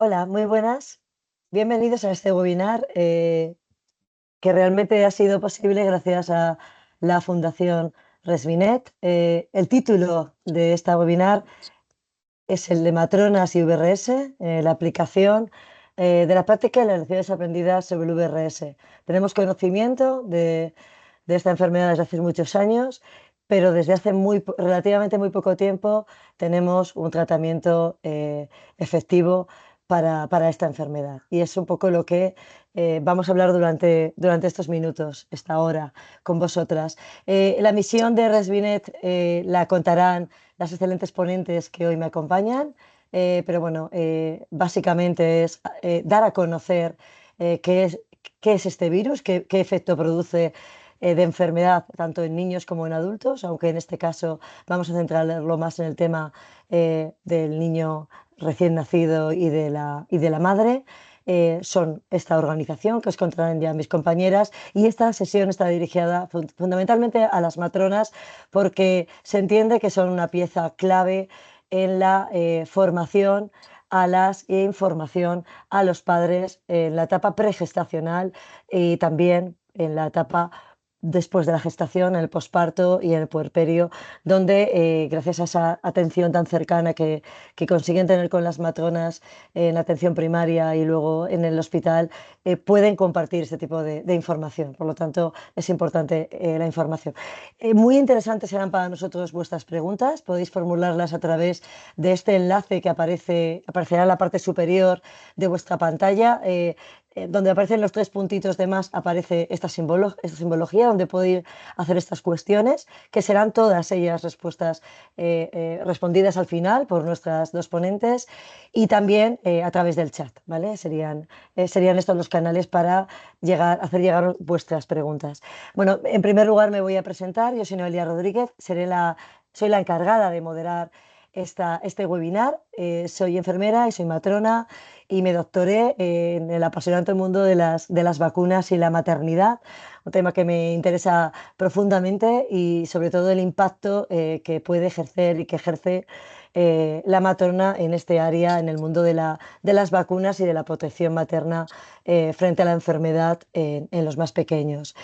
Hola, muy buenas. Bienvenidos a este webinar que realmente ha sido posible gracias a la Fundación Resvinet. El título de esta webinar es el de Matronas y VRS, la aplicación de la práctica y las lecciones aprendidas sobre el VRS. Tenemos conocimiento de esta enfermedad desde hace muchos años, pero desde hace relativamente muy poco tiempo tenemos un tratamiento efectivo para esta enfermedad. Y es un poco lo que vamos a hablar durante estos minutos, esta hora, con vosotras. La misión de Resvinet la contarán las excelentes ponentes que hoy me acompañan, pero bueno, básicamente es dar a conocer qué es este virus, qué efecto produce de enfermedad tanto en niños como en adultos, aunque en este caso vamos a centrarlo más en el tema del niño recién nacido y de la madre. Son esta organización que os contarán ya mis compañeras, y esta sesión está dirigida fundamentalmente a las matronas porque se entiende que son una pieza clave en la formación e información a los padres en la etapa pregestacional y también en la etapa después de la gestación, en el posparto y en el puerperio, donde gracias a esa atención tan cercana que consiguen tener con las matronas en atención primaria y luego en el hospital, pueden compartir este tipo de información. Por lo tanto, es importante la información. Muy interesantes serán para nosotros vuestras preguntas. Podéis formularlas a través de este enlace que aparecerá en la parte superior de vuestra pantalla. Donde aparecen los tres puntitos de más aparece esta simbología donde podéis hacer estas cuestiones, que serán todas ellas respondidas al final por nuestras dos ponentes, y también a través del chat, ¿vale? Serían estos los canales para hacer llegar vuestras preguntas. Bueno, en primer lugar me voy a presentar. Yo soy Noelia Rodríguez, soy la encargada de moderar este webinar. Soy enfermera y soy matrona y me doctoré en el apasionante mundo de las vacunas y la maternidad, un tema que me interesa profundamente, y sobre todo el impacto que puede ejercer y que ejerce la matrona en este área, en el mundo de las vacunas y de la protección materna frente a la enfermedad en los más pequeños.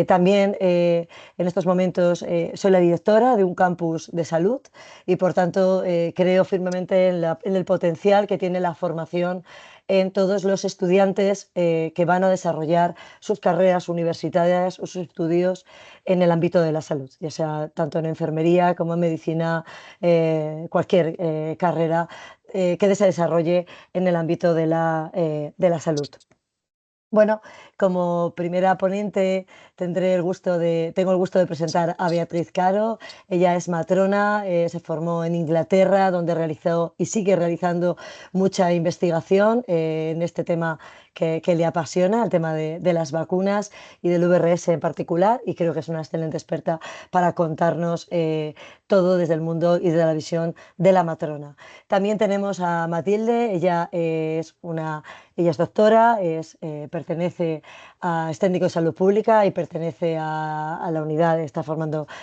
También en estos momentos soy la directora de un campus de salud y por tanto creo firmemente en el potencial que tiene la formación en todos los estudiantes que van a desarrollar sus carreras universitarias o sus estudios en el ámbito de la salud, ya sea tanto en enfermería como en medicina, cualquier carrera que se desarrolle en el ámbito de la salud. Bueno, como primera ponente tengo el gusto de presentar a Beatriz Caro. Ella es matrona, se formó en Inglaterra, donde realizó y sigue realizando mucha investigación en este tema que le apasiona, el tema de las vacunas y del VRS en particular, y creo que es una excelente experta para contarnos todo desde el mundo y desde la visión de la matrona. También tenemos a Matilde. Ella es doctora, pertenece es técnico de salud pública y pertenece a la unidad,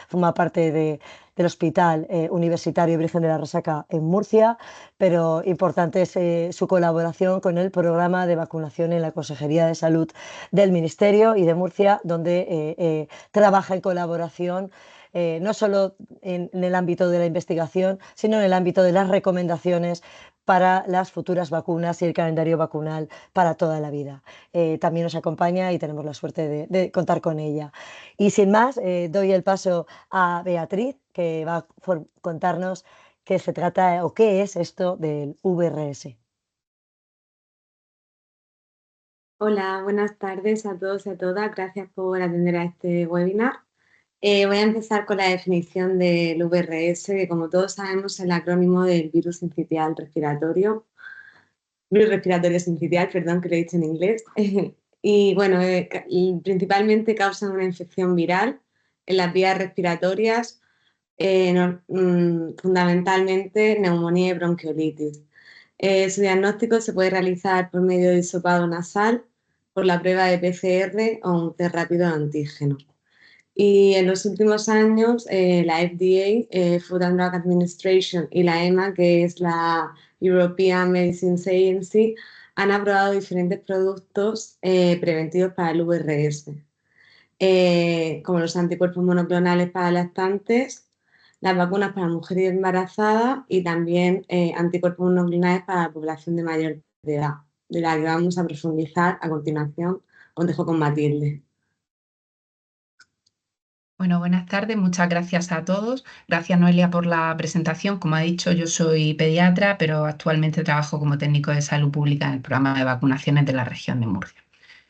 forma parte del Hospital Universitario Virgen de la Resaca en Murcia, pero importante es su colaboración con el programa de vacunación en la Consejería de Salud del Ministerio y de Murcia, donde trabaja en colaboración no solo en el ámbito de la investigación, sino en el ámbito de las recomendaciones para las futuras vacunas y el calendario vacunal para toda la vida. También nos acompaña y tenemos la suerte de contar con ella. Y sin más, doy el paso a Beatriz, que va a contarnos qué se trata o qué es esto del VRS. Hola, buenas tardes a todos y a todas. Gracias por atender a este webinar. Voy a empezar con la definición del VRS, que como todos sabemos es el acrónimo del virus respiratorio sincitial, perdón, que lo he dicho en inglés. Y bueno, principalmente causan una infección viral en las vías respiratorias, fundamentalmente neumonía y bronquiolitis. Su diagnóstico se puede realizar por medio de hisopado nasal, por la prueba de PCR o un test rápido de antígeno. Y en los últimos años, la FDA, Food and Drug Administration, y la EMA, que es la European Medicines Agency, han aprobado diferentes productos preventivos para el VRS, como los anticuerpos monoclonales para lactantes, las vacunas para mujeres embarazadas y también anticuerpos monoclonales para la población de mayor edad, de la que vamos a profundizar a continuación. Os dejo con Matilde. Bueno, buenas tardes, muchas gracias a todos. Gracias, Noelia, por la presentación. Como ha dicho, yo soy pediatra, pero actualmente trabajo como técnico de salud pública en el programa de vacunaciones de la región de Murcia.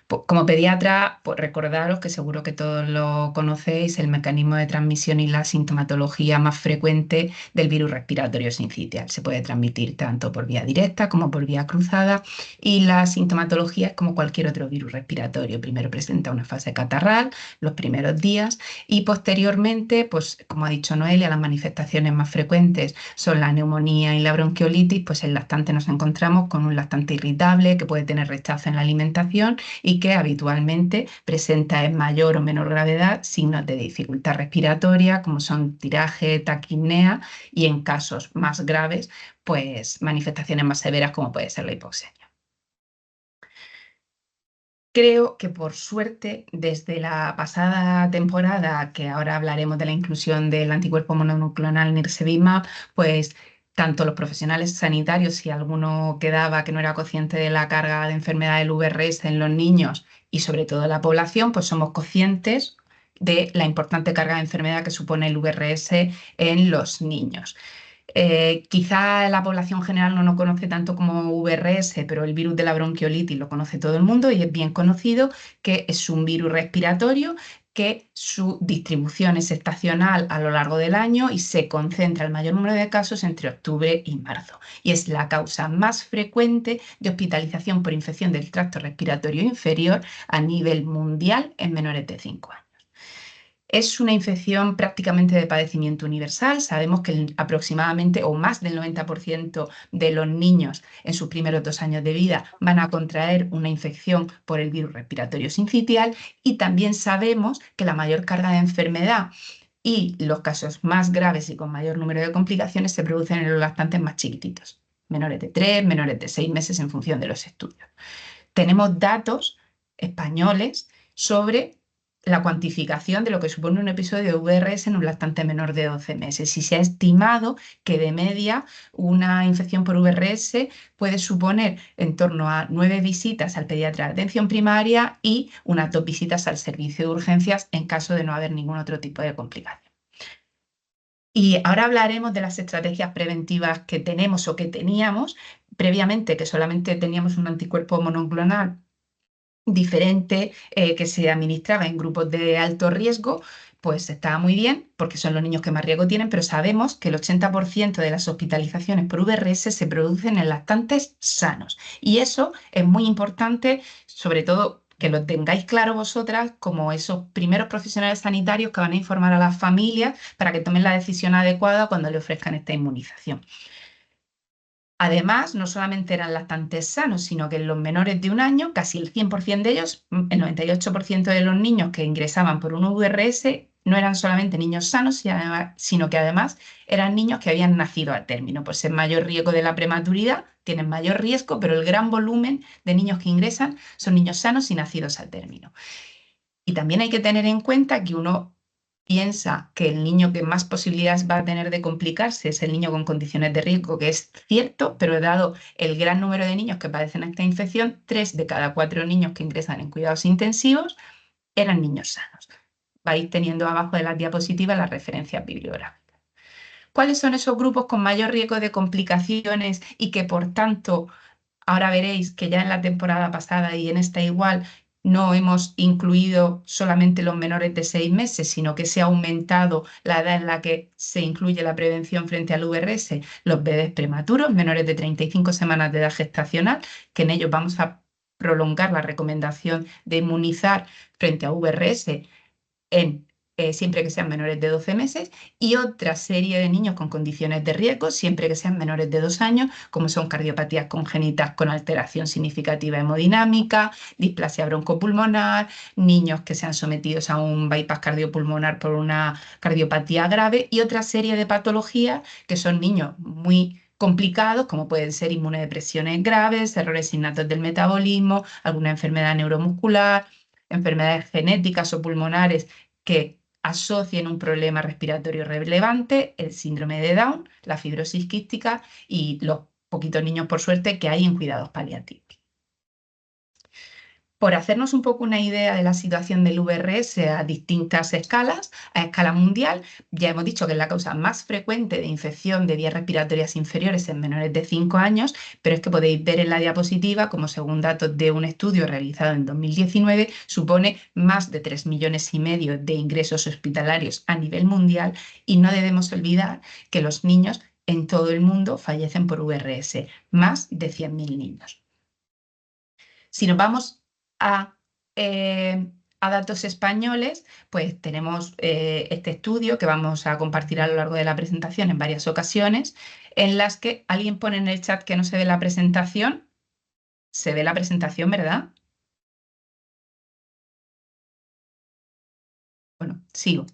Como pediatra, pues recordaros que seguro que todos lo conocéis, el mecanismo de transmisión y la sintomatología más frecuente del virus respiratorio sincitial. Se puede transmitir tanto por vía directa como por vía cruzada y la sintomatología es como cualquier otro virus respiratorio. Primero presenta una fase catarral los primeros días y posteriormente, pues como ha dicho Noelia, las manifestaciones más frecuentes son la neumonía y la bronquiolitis. Pues en lactante nos encontramos con un lactante irritable que puede tener rechazo en la alimentación y que habitualmente presenta en mayor o menor gravedad signos de dificultad respiratoria como son tiraje, taquipnea y en casos más graves, pues manifestaciones más severas como puede ser la hipoxemia. Creo que por suerte, desde la pasada temporada, que ahora hablaremos de la inclusión del anticuerpo monoclonal nirsevimab, pues tanto los profesionales sanitarios, si alguno quedaba que no era consciente de la carga de enfermedad del VRS en los niños y sobre todo la población, pues somos conscientes de la importante carga de enfermedad que supone el VRS en los niños. Quizá la población general no lo conoce tanto como VRS, pero el virus de la bronquiolitis lo conoce todo el mundo y es bien conocido que es un virus respiratorio que su distribución es estacional a lo largo del año y se concentra el mayor número de casos entre octubre y marzo. Y es la causa más frecuente de hospitalización por infección del tracto respiratorio inferior a nivel mundial en menores de 5 años. Es una infección prácticamente de padecimiento universal. Sabemos que aproximadamente o más del 90% de los niños en sus primeros 2 años de vida van a contraer una infección por el virus respiratorio sincitial y también sabemos que la mayor carga de enfermedad y los casos más graves y con mayor número de complicaciones se producen en los lactantes más chiquititos, menores de 3, menores de 6 meses en función de los estudios. Tenemos datos españoles sobre la cuantificación de lo que supone un episodio de VRS en un lactante menor de 12 meses y se ha estimado que de media una infección por VRS puede suponer en torno a 9 visitas al pediatra de atención primaria y unas 2 visitas al servicio de urgencias en caso de no haber ningún otro tipo de complicación. Y ahora hablaremos de las estrategias preventivas que tenemos o que teníamos previamente, que solamente teníamos un anticuerpo monoclonal diferente que se administraba en grupos de alto riesgo, pues estaba muy bien porque son los niños que más riesgo tienen, pero sabemos que el 80% de las hospitalizaciones por VRS se producen en lactantes sanos. Y eso es muy importante, sobre todo que lo tengáis claro vosotras como esos primeros profesionales sanitarios que van a informar a las familias para que tomen la decisión adecuada cuando le ofrezcan esta inmunización. Además, no solamente eran lactantes sanos, sino que en los menores de 1 año, casi el 100% de ellos, el 98% de los niños que ingresaban por un VRS, no eran solamente niños sanos, sino que además eran niños que habían nacido a término. Por ser mayor riesgo de la prematuridad, tienen mayor riesgo, pero el gran volumen de niños que ingresan son niños sanos y nacidos a término. Y también hay que tener en cuenta que uno piensa que el niño que más posibilidades va a tener de complicarse es el niño con condiciones de riesgo, que es cierto, pero dado el gran número de niños que padecen esta infección, 3 de cada 4 niños que ingresan en cuidados intensivos eran niños sanos. Vais teniendo abajo de las diapositivas las referencias bibliográficas. ¿Cuáles son esos grupos con mayor riesgo de complicaciones y que por tanto, ahora veréis que ya en la temporada pasada y en esta igual, no hemos incluido solamente los menores de 6 meses, sino que se ha aumentado la edad en la que se incluye la prevención frente al VRS, los bebés prematuros, menores de 35 semanas de edad gestacional, que en ellos vamos a prolongar la recomendación de inmunizar frente a VRS siempre que sean menores de 12 meses, y otra serie de niños con condiciones de riesgo, siempre que sean menores de 2 años, como son cardiopatías congénitas con alteración significativa hemodinámica, displasia broncopulmonar, niños que sean sometidos a un bypass cardiopulmonar por una cardiopatía grave y otra serie de patologías que son niños muy complicados, como pueden ser inmunodepresiones graves, errores innatos del metabolismo, alguna enfermedad neuromuscular, enfermedades genéticas o pulmonares que asocien un problema respiratorio relevante, el síndrome de Down, la fibrosis quística y los poquitos niños, por suerte, que hay en cuidados paliativos. Por hacernos un poco una idea de la situación del VRS a distintas escalas, a escala mundial, ya hemos dicho que es la causa más frecuente de infección de vías respiratorias inferiores en menores de 5 años, pero es que podéis ver en la diapositiva, como según datos de un estudio realizado en 2019, supone más de 3,5 millones de ingresos hospitalarios a nivel mundial, y no debemos olvidar que los niños en todo el mundo fallecen por VRS, más de 100.000 niños. Si nos vamos a datos españoles, pues tenemos este estudio que vamos a compartir a lo largo de la presentación en varias ocasiones, en las que alguien pone en el chat que no se ve la presentación. Se ve la presentación, ¿verdad? Bueno, sigo.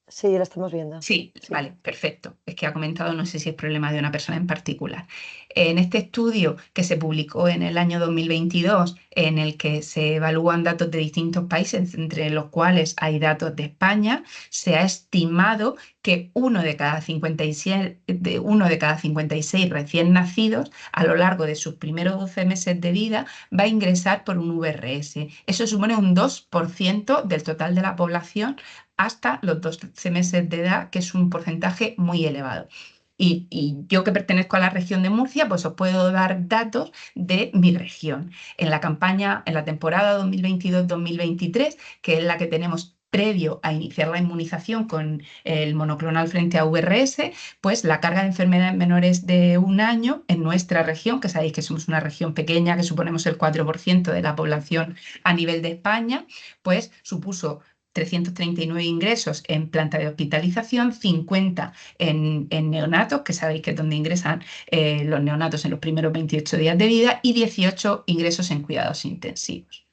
Sí, la estamos viendo. Sí, Sí. vale, perfecto. Es que ha comentado, no sé si es problema de una persona en particular. En este estudio que se publicó en el año 2022, en el que se evalúan datos de distintos países, entre los cuales hay datos de España, se ha estimado que uno de cada 56 recién nacidos, a lo largo de sus primeros 12 meses de vida, va a ingresar por un VRS. Eso supone un 2% del total de la población hasta los 12 meses de edad, que es un porcentaje muy elevado. Y yo, que pertenezco a la región de Murcia, pues os puedo dar datos de mi región. En la campaña, en la temporada 2022-2023, que es la que tenemos previo a iniciar la inmunización con el monoclonal frente a VRS, pues la carga de enfermedades menores de 1 año en nuestra región, que sabéis que somos una región pequeña, que suponemos el 4% de la población a nivel de España, pues supuso 339 ingresos en planta de hospitalización, 50 en neonatos, que sabéis que es donde ingresan los neonatos en los primeros 28 días de vida, y 18 ingresos en cuidados intensivos.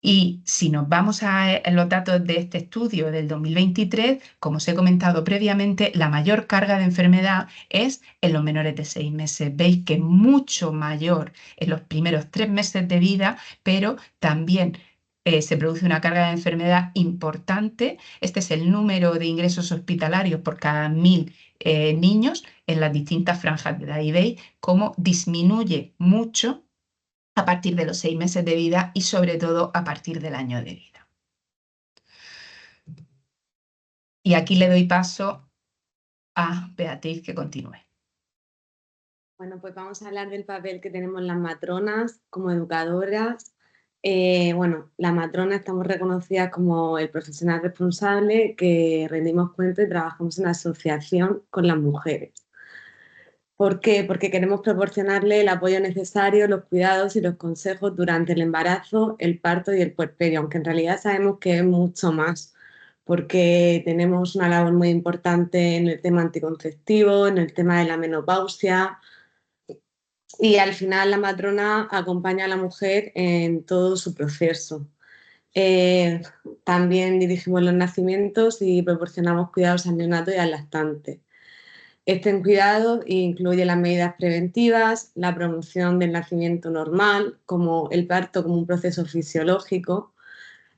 Y si nos vamos a los datos de este estudio del 2023, como os he comentado previamente, la mayor carga de enfermedad es en los menores de 6 meses. Veis que es mucho mayor en los primeros 3 meses de vida, pero también se produce una carga de enfermedad importante. Este es el número de ingresos hospitalarios por cada 1.000 niños en las distintas franjas de edad. Y veis cómo disminuye mucho a partir de los 6 meses de vida y sobre todo a partir del año de vida. Y aquí le doy paso a Beatriz, que continúe. Bueno, pues vamos a hablar del papel que tenemos las matronas como educadoras. Bueno, las matronas estamos reconocidas como el profesional responsable que rendimos cuenta y trabajamos en asociación con las mujeres. ¿Por qué? Porque queremos proporcionarle el apoyo necesario, los cuidados y los consejos durante el embarazo, el parto y el puerperio, aunque en realidad sabemos que es mucho más, porque tenemos una labor muy importante en el tema anticonceptivo, en el tema de la menopausia, y al final la matrona acompaña a la mujer en todo su proceso. También dirigimos los nacimientos y proporcionamos cuidados al neonato y al lactante. Este cuidado incluye las medidas preventivas, la promoción del nacimiento normal, como el parto como un proceso fisiológico,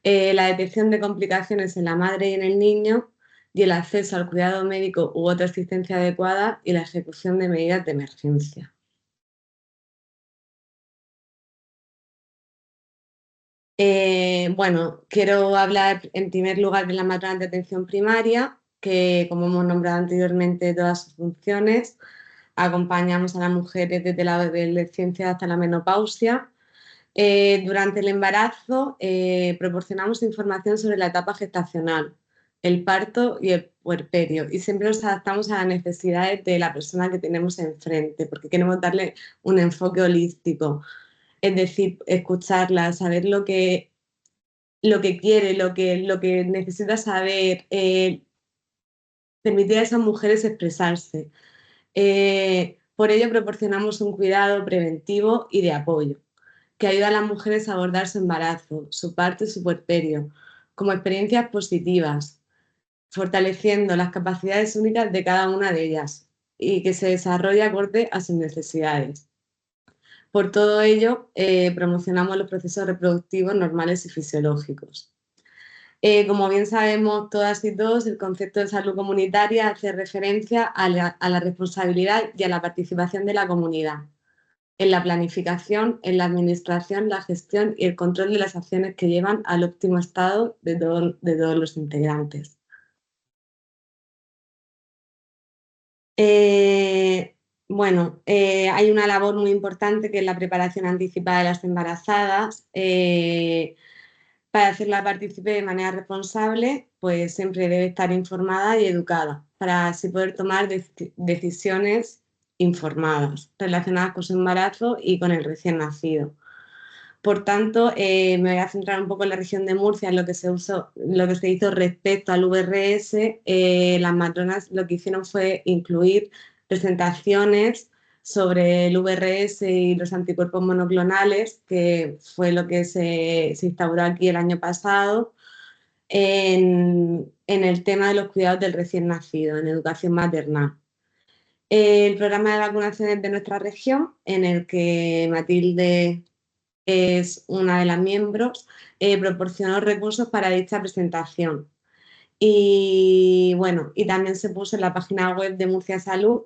la detección de complicaciones en la madre y en el niño, y el acceso al cuidado médico u otra asistencia adecuada y la ejecución de medidas de emergencia. Bueno, quiero hablar en primer lugar de las matronas de atención primaria, que, como hemos nombrado anteriormente, todas sus funciones. Acompañamos a las mujeres desde la adolescencia hasta la menopausia. Durante el embarazo proporcionamos información sobre la etapa gestacional, el parto y el puerperio, y siempre nos adaptamos a las necesidades de la persona que tenemos enfrente, porque queremos darle un enfoque holístico, es decir, escucharla, saber lo que quiere, lo que necesita saber, permitir a esas mujeres expresarse. Por ello proporcionamos un cuidado preventivo y de apoyo, que ayuda a las mujeres a abordar su embarazo, su parto y su puerperio, como experiencias positivas, fortaleciendo las capacidades únicas de cada una de ellas y que se desarrolle acorde a sus necesidades. Por todo ello, promocionamos los procesos reproductivos normales y fisiológicos. Como bien sabemos todas y todos, el concepto de salud comunitaria hace referencia a la responsabilidad y a la participación de la comunidad en la planificación, en la administración, la gestión y el control de las acciones que llevan al óptimo estado de todos los integrantes. Hay una labor muy importante que es la preparación anticipada de las embarazadas. Para hacerla partícipe de manera responsable, pues siempre debe estar informada y educada para así poder tomar decisiones informadas relacionadas con su embarazo y con el recién nacido. Por tanto, me voy a centrar un poco en la región de Murcia, en lo que se hizo respecto al VRS. Las matronas lo que hicieron fue incluir presentaciones sobre el VRS y los anticuerpos monoclonales, que fue lo que se instauró aquí el año pasado, en el tema de los cuidados del recién nacido, en educación maternal. El programa de vacunaciones de nuestra región, en el que Matilde es una de las miembros, proporcionó recursos para dicha presentación. Y bueno, y también se puso en la página web de Murcia Salud,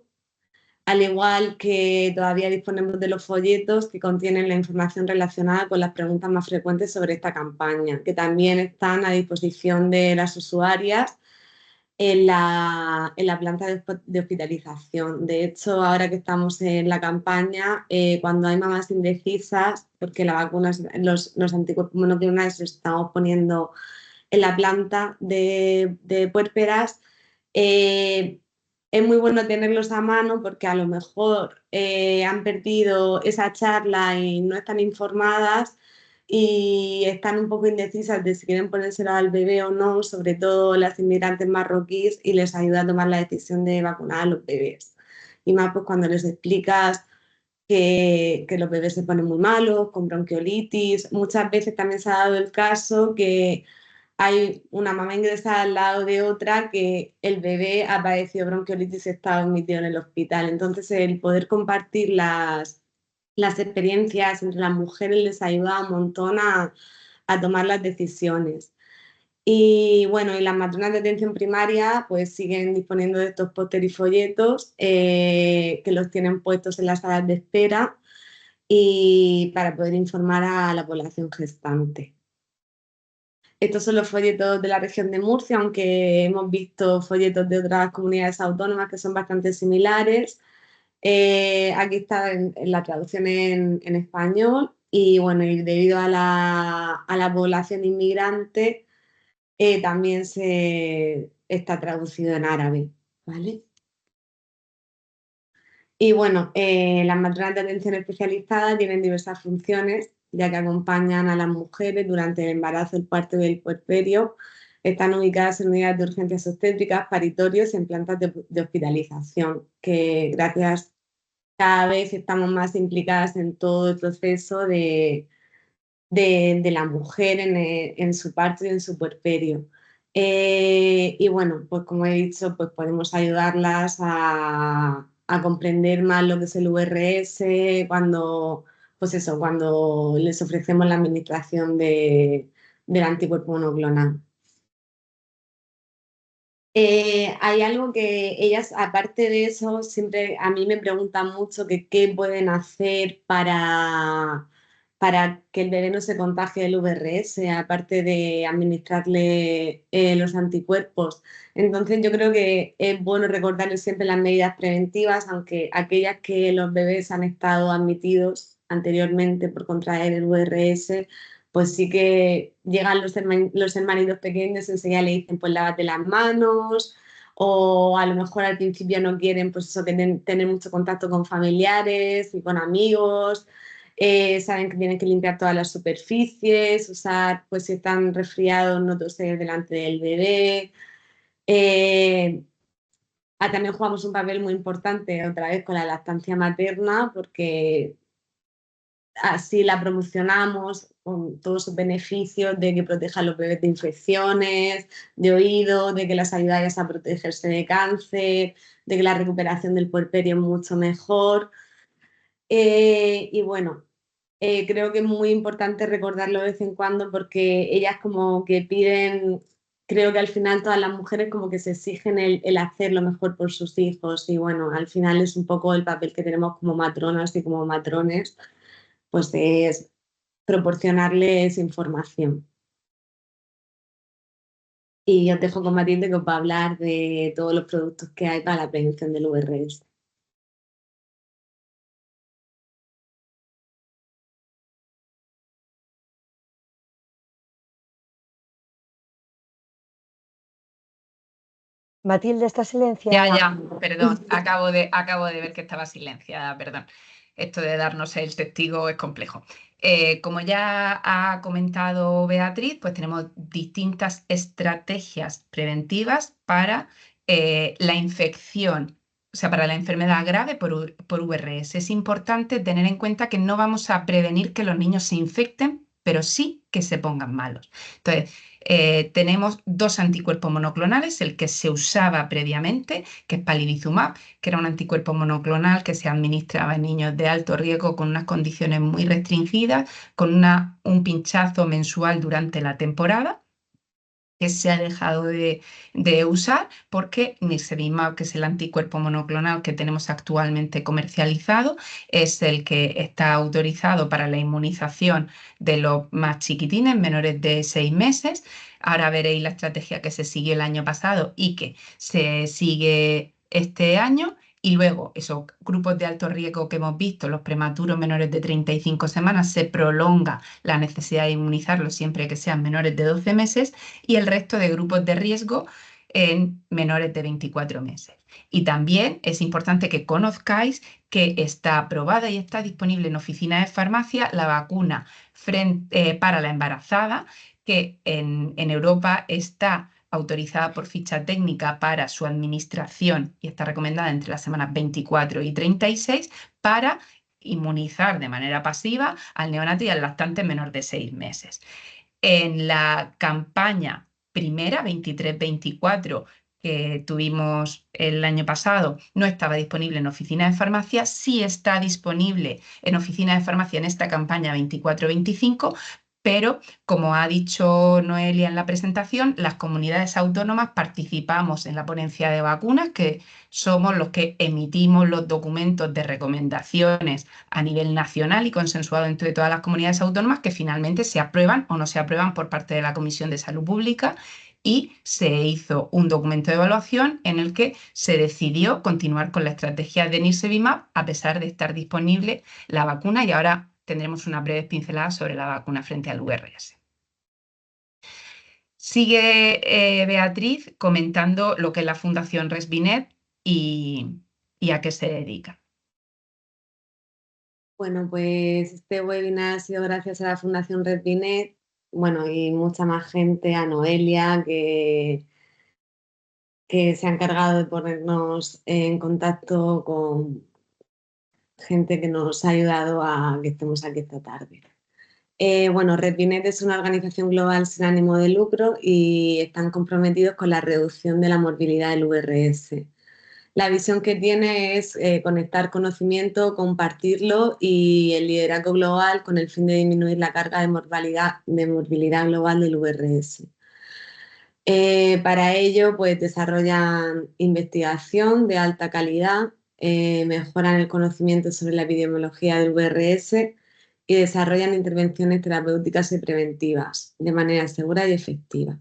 al igual que todavía disponemos de los folletos que contienen la información relacionada con las preguntas más frecuentes sobre esta campaña, que también están a disposición de las usuarias en la planta de hospitalización. De hecho, ahora que estamos en la campaña, cuando hay mamás indecisas, porque la vacuna, los anticuerpos monoclonales los estamos poniendo en la planta de puérperas, es muy bueno tenerlos a mano porque a lo mejor han perdido esa charla y no están informadas y están un poco indecisas de si quieren ponérselo al bebé o no, sobre todo las inmigrantes marroquíes, y les ayuda a tomar la decisión de vacunar a los bebés. Y más pues cuando les explicas que los bebés se ponen muy malos, con bronquiolitis. Muchas veces también se ha dado el caso que hay una mamá ingresada al lado de otra que el bebé ha padecido bronquiolitis y está admitido en el hospital. Entonces, el poder compartir las experiencias entre las mujeres les ayuda un montón a tomar las decisiones. Y bueno, y las matronas de atención primaria pues siguen disponiendo de estos pósteres y folletos que los tienen puestos en las salas de espera y para poder informar a la población gestante. Estos son los folletos de la región de Murcia, aunque hemos visto folletos de otras comunidades autónomas que son bastante similares. Aquí está en la traducción en español y bueno, y debido a la población inmigrante también está traducido en árabe, ¿vale? Y bueno, las matronas de atención especializada tienen diversas funciones, ya que acompañan a las mujeres durante el embarazo, el parto y el puerperio. Están ubicadas en unidades de urgencias obstétricas, paritorios y en plantas de hospitalización, que gracias cada vez estamos más implicadas en todo el proceso de la mujer en su parto y en su puerperio. Y bueno, pues como he dicho, pues podemos ayudarlas a comprender más lo que es el VRS pues eso, cuando les ofrecemos la administración del anticuerpo monoclonal. Hay algo que ellas, aparte de eso, siempre a mí me preguntan mucho que qué pueden hacer para que el bebé no se contagie del VRS, aparte de administrarle los anticuerpos. Entonces yo creo que es bueno recordarles siempre las medidas preventivas, aunque aquellas que los bebés han estado admitidos anteriormente por contraer el VRS, pues sí que llegan los hermanitos pequeños y enseguida le dicen, pues lávate las manos, o a lo mejor al principio no quieren, pues eso, tener mucho contacto con familiares y con amigos, saben que tienen que limpiar todas las superficies, usar, pues si están resfriados, no toser delante del bebé. También jugamos un papel muy importante otra vez con la lactancia materna, porque así la promocionamos con todos sus beneficios de que proteja a los bebés de infecciones, de oído, de que las ayudáis a protegerse de cáncer, de que la recuperación del puerperio es mucho mejor. Y bueno, creo que es muy importante recordarlo de vez en cuando porque ellas como que piden, creo que al final todas las mujeres como que se exigen el hacer lo mejor por sus hijos y bueno, al final es un poco el papel que tenemos como matronas y como matrones, pues es proporcionarles información. Y os dejo con Matilde que os va a hablar de todos los productos que hay para la prevención del VRS. Matilde, ¿está silenciada? Ya, perdón, acabo de ver que estaba silenciada, perdón. Esto de darnos el testigo es complejo. Como ya ha comentado Beatriz, pues tenemos distintas estrategias preventivas para la infección, o sea, para la enfermedad grave por VRS. Es importante tener en cuenta que no vamos a prevenir que los niños se infecten, pero sí que se pongan malos. Entonces, tenemos dos anticuerpos monoclonales, el que se usaba previamente, que es palivizumab, que era un anticuerpo monoclonal que se administraba en niños de alto riesgo con unas condiciones muy restringidas, con un pinchazo mensual durante la temporada, que se ha dejado de usar porque nirsevimab, que es el anticuerpo monoclonal que tenemos actualmente comercializado, es el que está autorizado para la inmunización de los más chiquitines, menores de 6 meses. Ahora veréis la estrategia que se siguió el año pasado y que se sigue este año. Y luego, esos grupos de alto riesgo que hemos visto, los prematuros menores de 35 semanas, se prolonga la necesidad de inmunizarlos siempre que sean menores de 12 meses y el resto de grupos de riesgo en menores de 24 meses. Y también es importante que conozcáis que está aprobada y está disponible en oficinas de farmacia la vacuna para la embarazada, que en Europa está autorizada por ficha técnica para su administración y está recomendada entre las semanas 24 y 36 para inmunizar de manera pasiva al neonato y al lactante menor de 6 meses. En la campaña primera, 23-24, que tuvimos el año pasado, no estaba disponible en oficina de farmacia, sí está disponible en oficina de farmacia en esta campaña 24-25, pero como ha dicho Noelia en la presentación, las comunidades autónomas participamos en la ponencia de vacunas, que somos los que emitimos los documentos de recomendaciones a nivel nacional y consensuado entre todas las comunidades autónomas que finalmente se aprueban o no se aprueban por parte de la Comisión de Salud Pública, y se hizo un documento de evaluación en el que se decidió continuar con la estrategia de nirsevimab a pesar de estar disponible la vacuna, y ahora tendremos una breve pincelada sobre la vacuna frente al VRS. Sigue Beatriz comentando lo que es la Fundación RESVINET y a qué se dedica. Bueno, pues este webinar ha sido gracias a la Fundación RESVINET, bueno, y mucha más gente, a Noelia, que se ha encargado de ponernos en contacto con gente que nos ha ayudado a que estemos aquí esta tarde. Bueno, RESVINET es una organización global sin ánimo de lucro y están comprometidos con la reducción de la morbilidad del VRS. La visión que tiene es conectar conocimiento, compartirlo y el liderazgo global con el fin de disminuir la carga de morbilidad global del VRS. Para ello, pues desarrollan investigación de alta calidad, mejoran el conocimiento sobre la epidemiología del VRS y desarrollan intervenciones terapéuticas y preventivas de manera segura y efectiva.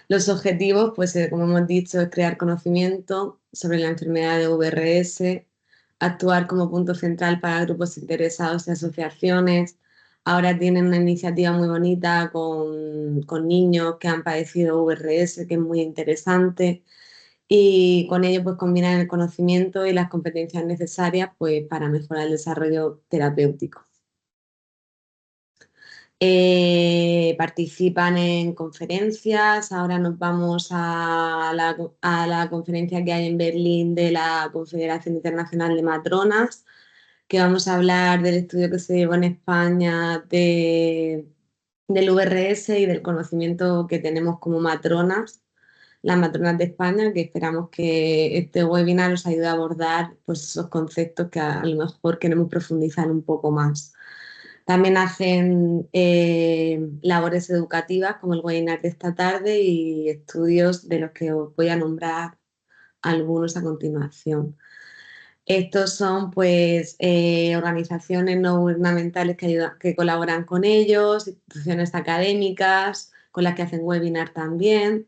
Los objetivos, pues como hemos dicho, es crear conocimiento sobre la enfermedad de VRS, actuar como punto central para grupos interesados y asociaciones. Ahora tienen una iniciativa muy bonita con niños que han padecido VRS, que es muy interesante, y con ello pues combinan el conocimiento y las competencias necesarias pues, para mejorar el desarrollo terapéutico. Participan en conferencias. Ahora nos vamos a la conferencia que hay en Berlín de la Confederación Internacional de Matronas, que vamos a hablar del estudio que se llevó en España del VRS y del conocimiento que tenemos como matronas, las matronas de España, que esperamos que este webinar os ayude a abordar pues, esos conceptos que a lo mejor queremos profundizar un poco más. También hacen labores educativas como el webinar de esta tarde y estudios de los que os voy a nombrar algunos a continuación. Estos son pues organizaciones no gubernamentales que colaboran con ellos, instituciones académicas con las que hacen webinar también,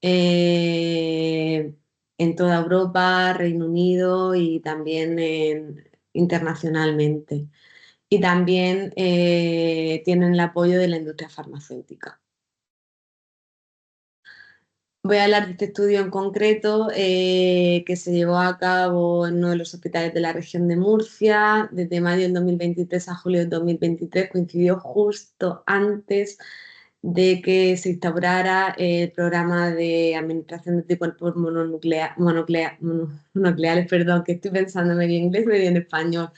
en toda Europa, Reino Unido y también internacionalmente. Y también tienen el apoyo de la industria farmacéutica. Voy a hablar de este estudio en concreto que se llevó a cabo en uno de los hospitales de la región de Murcia. Desde mayo del 2023 a julio del 2023 coincidió justo antes de que se instaurara el programa de administración de anticuerpos mononucleares, perdón, que estoy pensando medio en inglés, medio en español,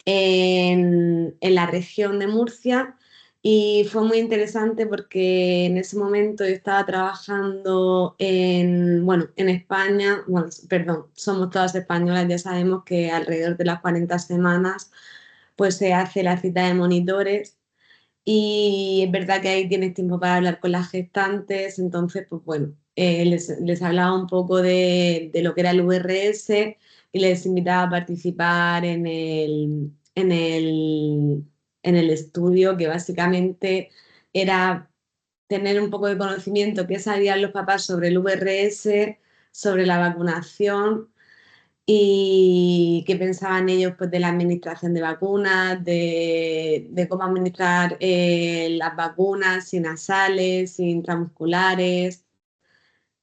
en la región de Murcia. Y fue muy interesante porque en ese momento yo estaba trabajando en España, perdón, somos todas españolas, ya sabemos que alrededor de las 40 semanas pues se hace la cita de monitores y es verdad que ahí tienes tiempo para hablar con las gestantes, entonces pues bueno, les hablaba un poco de lo que era el VRS y les invitaba a participar en el estudio, que básicamente era tener un poco de conocimiento, qué sabían los papás sobre el VRS, sobre la vacunación y qué pensaban ellos pues, de la administración de vacunas, de cómo administrar las vacunas nasales, intramusculares.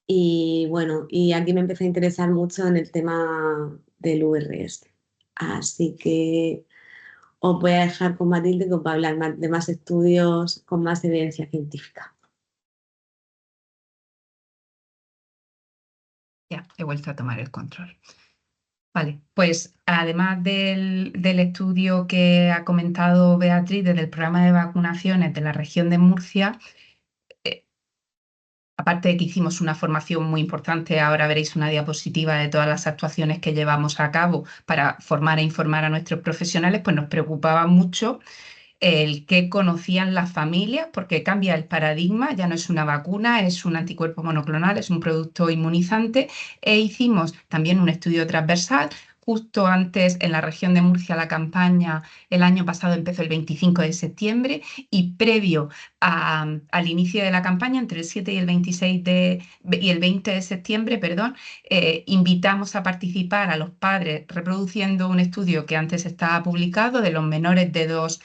Y bueno, y aquí me empecé a interesar mucho en el tema del VRS. Así que os voy a dejar con Matilde que os va a hablar de más estudios con más evidencia científica. Ya, he vuelto a tomar el control. Vale, pues además del estudio que ha comentado Beatriz desde el programa de vacunaciones de la región de Murcia, aparte de que hicimos una formación muy importante, ahora veréis una diapositiva de todas las actuaciones que llevamos a cabo para formar e informar a nuestros profesionales, pues nos preocupaba mucho el que conocían las familias, porque cambia el paradigma, ya no es una vacuna, es un anticuerpo monoclonal, es un producto inmunizante, e hicimos también un estudio transversal. Justo antes, en la región de Murcia, la campaña el año pasado empezó el 25 de septiembre y previo al inicio de la campaña, entre el 7 y el 20 de septiembre, perdón, invitamos a participar a los padres reproduciendo un estudio que antes estaba publicado de los menores de 2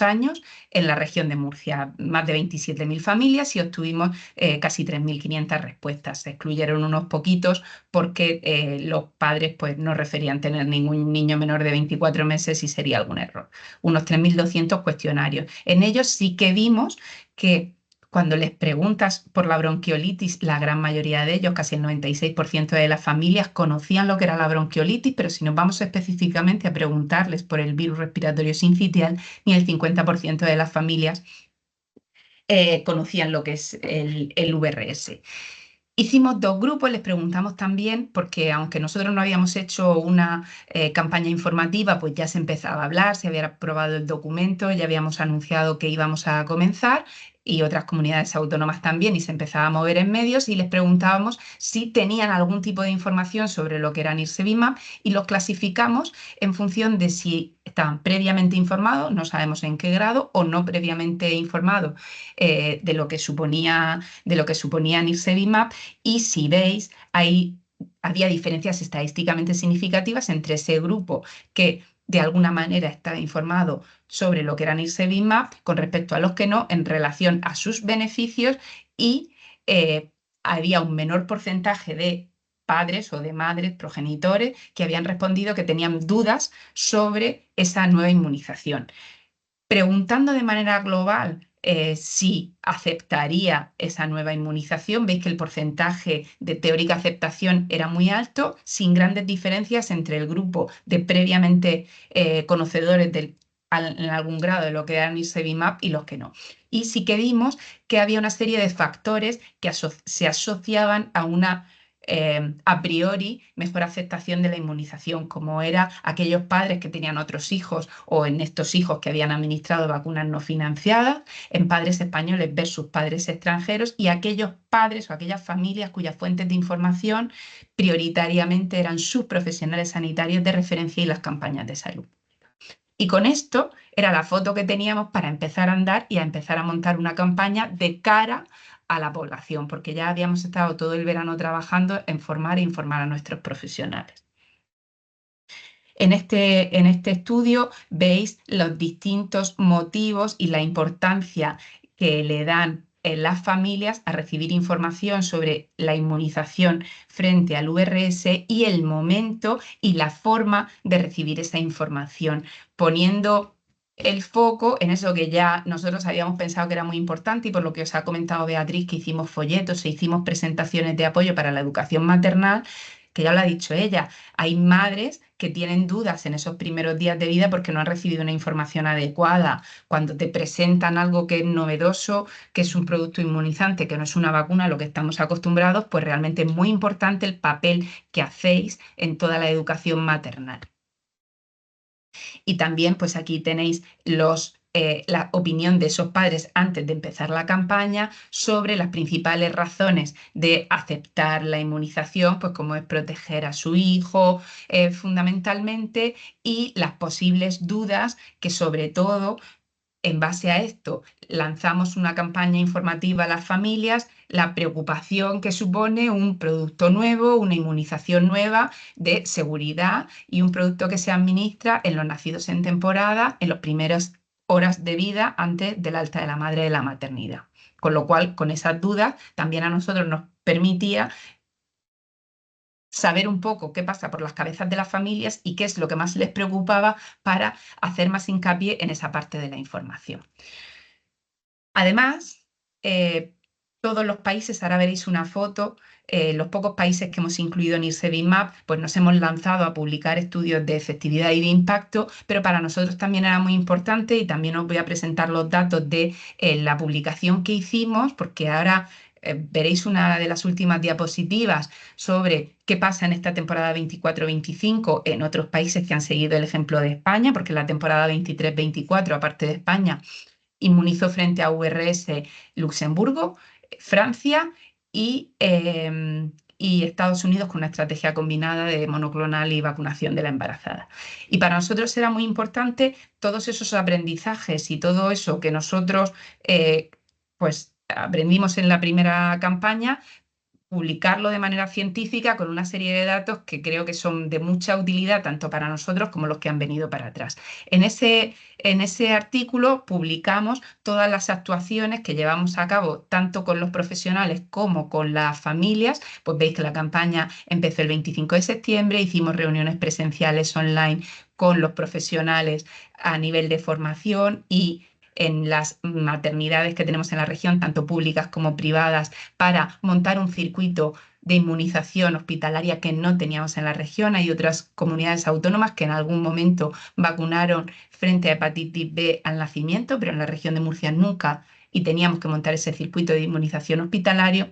años en la región de Murcia, más de 27.000 familias y obtuvimos casi 3.500 respuestas. Se excluyeron unos poquitos porque los padres pues, no referían tener ningún niño menor de 24 meses y sería algún error. Unos 3.200 cuestionarios. En ellos sí que vimos que cuando les preguntas por la bronquiolitis, la gran mayoría de ellos, casi el 96% de las familias, conocían lo que era la bronquiolitis, pero si nos vamos específicamente a preguntarles por el virus respiratorio sincitial, ni el 50% de las familias conocían lo que es el VRS. Hicimos 2 grupos, les preguntamos también, porque aunque nosotros no habíamos hecho una campaña informativa, pues ya se empezaba a hablar, se había aprobado el documento, ya habíamos anunciado que íbamos a comenzar y otras comunidades autónomas también, y se empezaba a mover en medios y les preguntábamos si tenían algún tipo de información sobre lo que era Nirsevimab y los clasificamos en función de si estaban previamente informados, no sabemos en qué grado, o no previamente informados de lo que suponía Nirsevimab. Y si veis, había diferencias estadísticamente significativas entre ese grupo que de alguna manera estaba informado sobre lo que era Nirsevimab con respecto a los que no en relación a sus beneficios y había un menor porcentaje de padres o de madres, progenitores, que habían respondido que tenían dudas sobre esa nueva inmunización. Preguntando de manera global si aceptaría esa nueva inmunización. Veis que el porcentaje de teórica aceptación era muy alto, sin grandes diferencias entre el grupo de previamente conocedores en algún grado de lo que era Nirsevimab y los que no. Y sí que vimos que había una serie de factores que se asociaban a una a priori mejor aceptación de la inmunización, como era aquellos padres que tenían otros hijos o en estos hijos que habían administrado vacunas no financiadas, en padres españoles versus padres extranjeros, y aquellos padres o aquellas familias cuyas fuentes de información prioritariamente eran sus profesionales sanitarios de referencia y las campañas de salud. Y con esto era la foto que teníamos para empezar a andar y a empezar a montar una campaña de cara a la población, porque ya habíamos estado todo el verano trabajando en formar e informar a nuestros profesionales. En este estudio veis los distintos motivos y la importancia que le dan las familias a recibir información sobre la inmunización frente al VRS y el momento y la forma de recibir esa información, poniendo el foco en eso que ya nosotros habíamos pensado que era muy importante y por lo que os ha comentado Beatriz, que hicimos folletos e hicimos presentaciones de apoyo para la educación maternal, que ya lo ha dicho ella, hay madres que tienen dudas en esos primeros días de vida porque no han recibido una información adecuada. Cuando te presentan algo que es novedoso, que es un producto inmunizante, que no es una vacuna, a lo que estamos acostumbrados, pues realmente es muy importante el papel que hacéis en toda la educación maternal. Y también, pues aquí tenéis la opinión de esos padres antes de empezar la campaña sobre las principales razones de aceptar la inmunización, pues como es proteger a su hijo fundamentalmente, y las posibles dudas que sobre todo en base a esto lanzamos una campaña informativa a las familias, la preocupación que supone un producto nuevo, una inmunización nueva de seguridad y un producto que se administra en los nacidos en temporada, en las primeras horas de vida antes del alta de la madre de la maternidad. Con lo cual, con esas dudas, también a nosotros nos permitía saber un poco qué pasa por las cabezas de las familias y qué es lo que más les preocupaba para hacer más hincapié en esa parte de la información. Además, todos los países, ahora veréis una foto, los pocos países que hemos incluido en Nirsevimab, pues nos hemos lanzado a publicar estudios de efectividad y de impacto, pero para nosotros también era muy importante, y también os voy a presentar los datos de la publicación que hicimos, porque ahora veréis una de las últimas diapositivas sobre qué pasa en esta temporada 24-25 en otros países que han seguido el ejemplo de España, porque en la temporada 23-24, aparte de España, inmunizó frente a VRS Luxemburgo, Francia y Estados Unidos con una estrategia combinada de monoclonal y vacunación de la embarazada. Y para nosotros era muy importante todos esos aprendizajes y todo eso que nosotros pues aprendimos en la primera campaña, publicarlo de manera científica con una serie de datos que creo que son de mucha utilidad tanto para nosotros como los que han venido para atrás. En ese artículo publicamos todas las actuaciones que llevamos a cabo tanto con los profesionales como con las familias. Pues veis que la campaña empezó el 25 de septiembre, hicimos reuniones presenciales online con los profesionales a nivel de formación y en las maternidades que tenemos en la región, tanto públicas como privadas, para montar un circuito de inmunización hospitalaria que no teníamos en la región. Hay otras comunidades autónomas que en algún momento vacunaron frente a hepatitis B al nacimiento, pero en la región de Murcia nunca, y teníamos que montar ese circuito de inmunización hospitalario.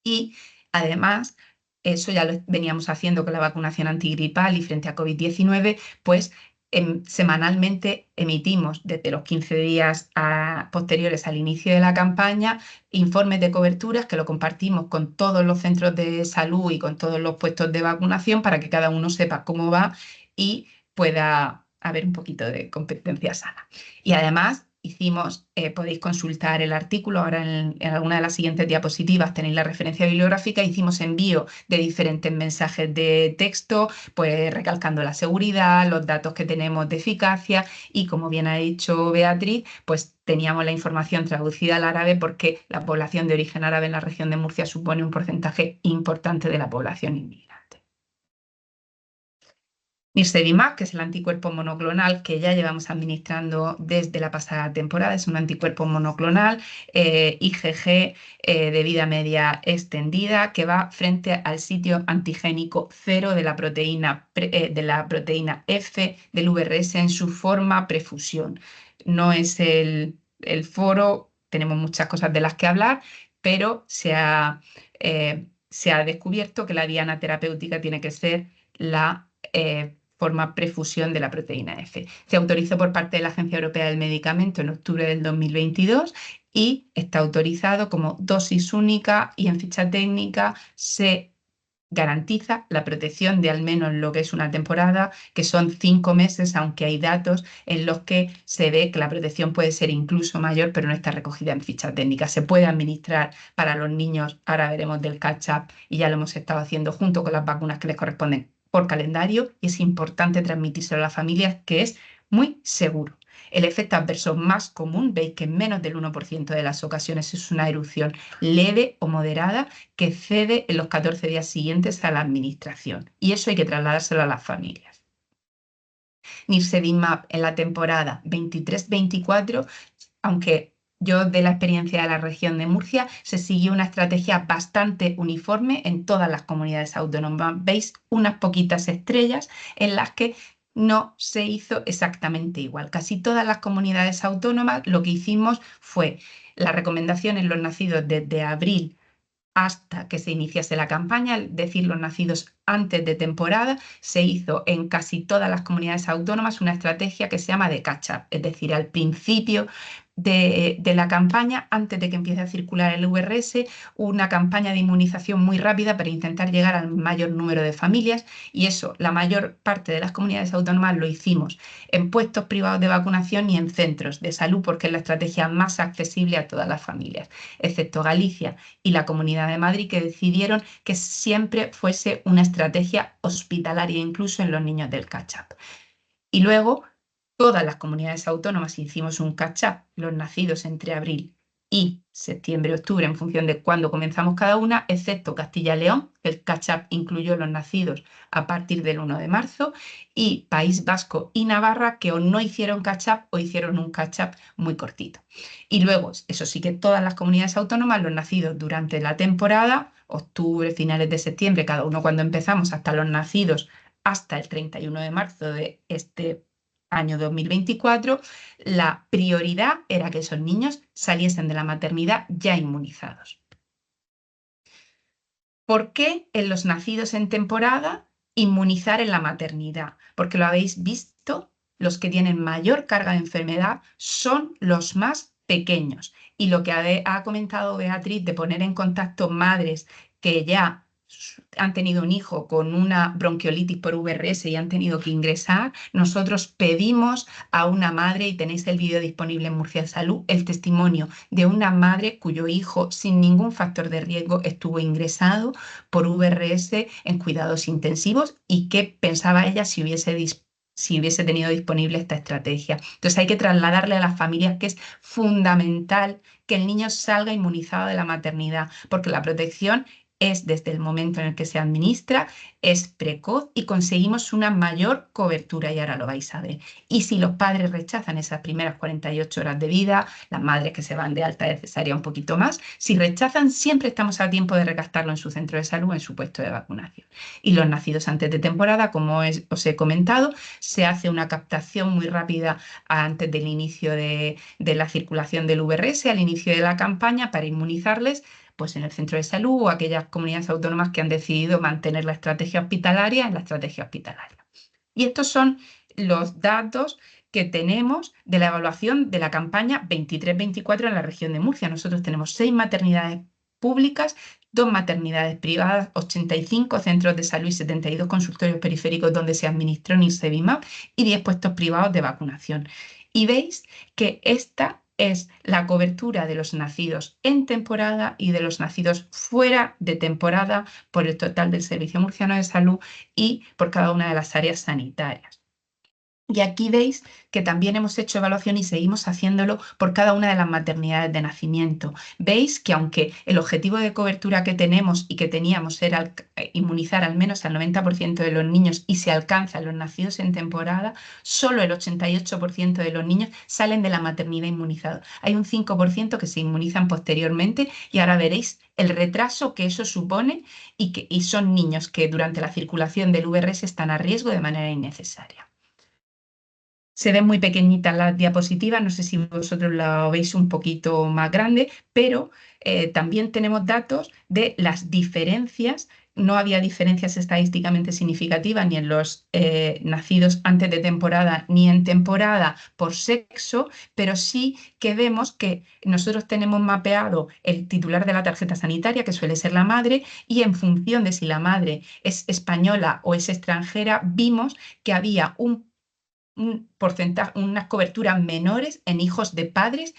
Y además, eso ya lo veníamos haciendo con la vacunación antigripal y frente a COVID-19, pues semanalmente emitimos desde los 15 días posteriores al inicio de la campaña informes de coberturas que lo compartimos con todos los centros de salud y con todos los puestos de vacunación para que cada uno sepa cómo va y pueda haber un poquito de competencia sana. Y además podéis consultar el artículo, ahora en alguna de las siguientes diapositivas tenéis la referencia bibliográfica. Hicimos envío de diferentes mensajes de texto, pues recalcando la seguridad, los datos que tenemos de eficacia y, como bien ha dicho Beatriz, pues teníamos la información traducida al árabe porque la población de origen árabe en la región de Murcia supone un porcentaje importante de la población inmigrante. Nirsevimab, que es el anticuerpo monoclonal que ya llevamos administrando desde la pasada temporada, es un anticuerpo monoclonal IgG de vida media extendida que va frente al sitio antigénico 0 de la proteína F del VRS en su forma prefusión. No es el foro, tenemos muchas cosas de las que hablar, pero se ha descubierto que la diana terapéutica tiene que ser la forma prefusión de la proteína F. Se autorizó por parte de la Agencia Europea del Medicamento en octubre del 2022 y está autorizado como dosis única y en ficha técnica se garantiza la protección de al menos lo que es una temporada, que son 5 meses, aunque hay datos en los que se ve que la protección puede ser incluso mayor, pero no está recogida en ficha técnica. Se puede administrar para los niños, ahora veremos del catch-up, y ya lo hemos estado haciendo junto con las vacunas que les corresponden por calendario, y es importante transmitírselo a las familias que es muy seguro. El efecto adverso más común, veis que en menos del 1% de las ocasiones es una erupción leve o moderada que cede en los 14 días siguientes a la administración. Y eso hay que trasladárselo a las familias. Nirsevimab en la temporada 23-24, aunque yo de la experiencia de la región de Murcia, se siguió una estrategia bastante uniforme en todas las comunidades autónomas. Veis unas poquitas estrellas en las que no se hizo exactamente igual. Casi todas las comunidades autónomas lo que hicimos fue la recomendación en los nacidos desde abril hasta que se iniciase la campaña, es decir, los nacidos antes de temporada, se hizo en casi todas las comunidades autónomas una estrategia que se llama de catch-up, es decir, al principio de la campaña, antes de que empiece a circular el VRS, una campaña de inmunización muy rápida para intentar llegar al mayor número de familias, y eso, la mayor parte de las comunidades autónomas lo hicimos en puestos privados de vacunación y en centros de salud, porque es la estrategia más accesible a todas las familias, excepto Galicia y la Comunidad de Madrid, que decidieron que siempre fuese una estrategia hospitalaria, incluso en los niños del catch-up. Y luego, todas las comunidades autónomas hicimos un catch-up, los nacidos entre abril y septiembre-octubre, en función de cuándo comenzamos cada una, excepto Castilla y León, que el catch-up incluyó los nacidos a partir del 1 de marzo, y País Vasco y Navarra, que o no hicieron catch-up o hicieron un catch-up muy cortito. Y luego, eso sí, que todas las comunidades autónomas, los nacidos durante la temporada, octubre, finales de septiembre, cada uno cuando empezamos, hasta los nacidos hasta el 31 de marzo de este año 2024, la prioridad era que esos niños saliesen de la maternidad ya inmunizados. ¿Por qué en los nacidos en temporada inmunizar en la maternidad? Porque lo habéis visto, los que tienen mayor carga de enfermedad son los más pequeños. Y lo que ha comentado Beatriz de poner en contacto madres que ya han tenido un hijo con una bronquiolitis por VRS y han tenido que ingresar, nosotros pedimos a una madre, y tenéis el vídeo disponible en Murcia Salud, el testimonio de una madre cuyo hijo sin ningún factor de riesgo estuvo ingresado por VRS en cuidados intensivos y qué pensaba ella si hubiese tenido disponible esta estrategia. Entonces hay que trasladarle a las familias que es fundamental que el niño salga inmunizado de la maternidad, porque la protección es desde el momento en el que se administra, es precoz y conseguimos una mayor cobertura, y ahora lo vais a ver. Y si los padres rechazan esas primeras 48 horas de vida, las madres que se van de alta de cesárea un poquito más, si rechazan, siempre estamos a tiempo de recastarlo en su centro de salud o en su puesto de vacunación. Y los nacidos antes de temporada, como os he comentado, se hace una captación muy rápida antes del inicio de la circulación del VRS, al inicio de la campaña, para inmunizarles pues en el centro de salud o aquellas comunidades autónomas que han decidido mantener la estrategia hospitalaria en la estrategia hospitalaria. Y estos son los datos que tenemos de la evaluación de la campaña 23-24 en la región de Murcia. Nosotros tenemos 6 maternidades públicas, 2 maternidades privadas, 85 centros de salud y 72 consultorios periféricos donde se administró Nirsevimab y 10 puestos privados de vacunación. Y veis que esta es la cobertura de los nacidos en temporada y de los nacidos fuera de temporada por el total del Servicio Murciano de Salud y por cada una de las áreas sanitarias. Y aquí veis que también hemos hecho evaluación y seguimos haciéndolo por cada una de las maternidades de nacimiento. Veis que aunque el objetivo de cobertura que tenemos y que teníamos era inmunizar al menos al 90% de los niños y se alcanzan los nacidos en temporada, solo el 88% de los niños salen de la maternidad inmunizados. Hay un 5% que se inmunizan posteriormente y ahora veréis el retraso que eso supone y son niños que durante la circulación del VRS están a riesgo de manera innecesaria. Se ven muy pequeñitas las diapositivas, no sé si vosotros la veis un poquito más grande, pero también tenemos datos de las diferencias. No había diferencias estadísticamente significativas ni en los nacidos antes de temporada ni en temporada por sexo, pero sí que vemos que nosotros tenemos mapeado el titular de la tarjeta sanitaria, que suele ser la madre, y en función de si la madre es española o es extranjera, vimos que había un porcentaje, unas coberturas menores en hijos de padres,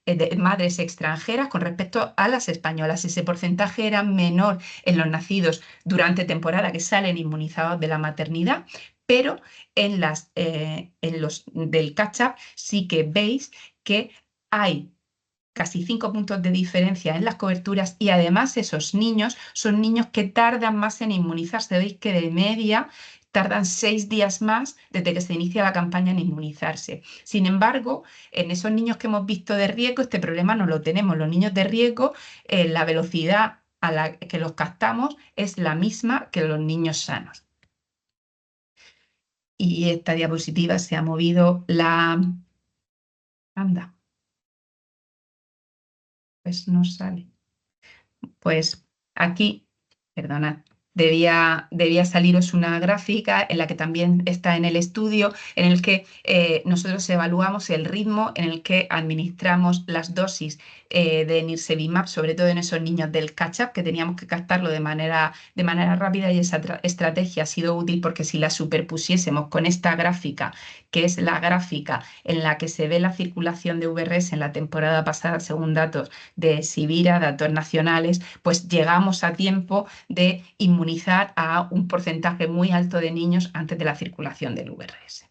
de madres extranjeras con respecto a las españolas. Ese porcentaje era menor en los nacidos durante temporada que salen inmunizados de la maternidad, pero en los del catch-up sí que veis que hay casi 5 puntos de diferencia en las coberturas y además esos niños son niños que tardan más en inmunizarse. Veis que de media tardan 6 días más desde que se inicia la campaña en inmunizarse. Sin embargo, en esos niños que hemos visto de riesgo, este problema no lo tenemos. Los niños de riesgo, la velocidad a la que los captamos es la misma que los niños sanos. Y esta diapositiva se ha movido la... Anda. Pues no sale. Pues aquí, perdonad, debía saliros una gráfica en la que también está en el estudio, en el que nosotros evaluamos el ritmo en el que administramos las dosis de nirsevimab, sobre todo en esos niños del catch-up, que teníamos que captarlo de manera rápida, y esa estrategia ha sido útil porque si la superpusiésemos con esta gráfica, que es la gráfica en la que se ve la circulación de VRS en la temporada pasada, según datos de Sibira, datos nacionales, pues llegamos a tiempo de inmunizar a un porcentaje muy alto de niños antes de la circulación del VRS.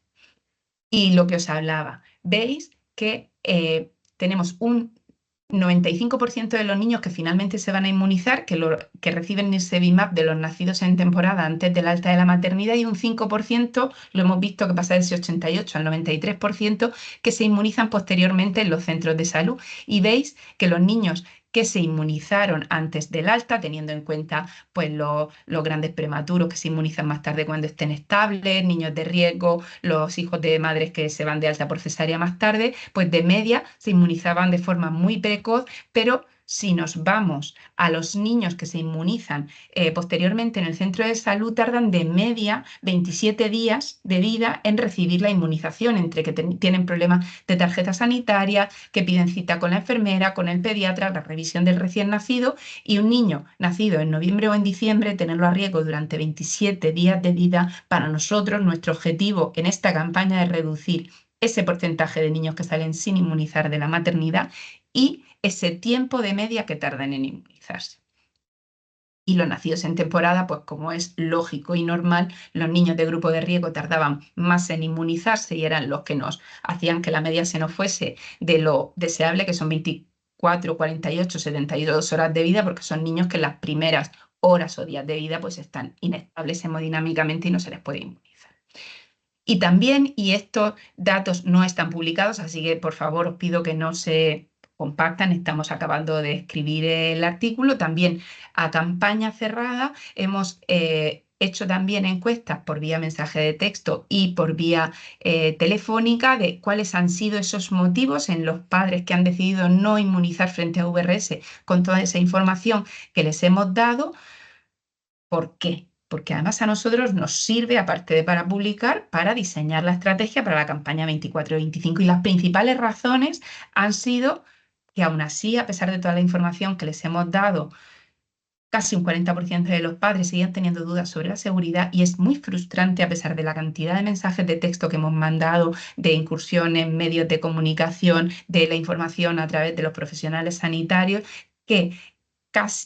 Y lo que os hablaba, veis que tenemos un 95% de los niños que finalmente se van a inmunizar, que reciben nirsevimab de los nacidos en temporada antes del alta de la maternidad, y un 5%, lo hemos visto que pasa de ese 88 al 93%, que se inmunizan posteriormente en los centros de salud. Y veis que los niños que se inmunizaron antes del alta, teniendo en cuenta pues, los grandes prematuros que se inmunizan más tarde cuando estén estables, niños de riesgo, los hijos de madres que se van de alta por cesárea más tarde, pues de media se inmunizaban de forma muy precoz, pero si nos vamos a los niños que se inmunizan posteriormente en el centro de salud, tardan de media 27 días de vida en recibir la inmunización, entre que tienen problemas de tarjeta sanitaria, que piden cita con la enfermera, con el pediatra, la revisión del recién nacido, y un niño nacido en noviembre o en diciembre, tenerlo a riesgo durante 27 días de vida. Para nosotros, nuestro objetivo en esta campaña es reducir ese porcentaje de niños que salen sin inmunizar de la maternidad y ese tiempo de media que tardan en inmunizarse. Y los nacidos en temporada, pues como es lógico y normal, los niños de grupo de riesgo tardaban más en inmunizarse y eran los que nos hacían que la media se nos fuese de lo deseable, que son 24, 48, 72 horas de vida, porque son niños que en las primeras horas o días de vida pues están inestables hemodinámicamente y no se les puede inmunizar. Y también, y estos datos no están publicados, así que por favor os pido que no se compartan, estamos acabando de escribir el artículo. También a campaña cerrada hemos hecho también encuestas por vía mensaje de texto y por vía telefónica de cuáles han sido esos motivos en los padres que han decidido no inmunizar frente a VRS, con toda esa información que les hemos dado. ¿Por qué? Porque además a nosotros nos sirve, aparte de para publicar, para diseñar la estrategia para la campaña 24-25. Y las principales razones han sido que aún así, a pesar de toda la información que les hemos dado, casi un 40% de los padres siguen teniendo dudas sobre la seguridad, y es muy frustrante, a pesar de la cantidad de mensajes de texto que hemos mandado, de incursión en medios de comunicación, de la información a través de los profesionales sanitarios, que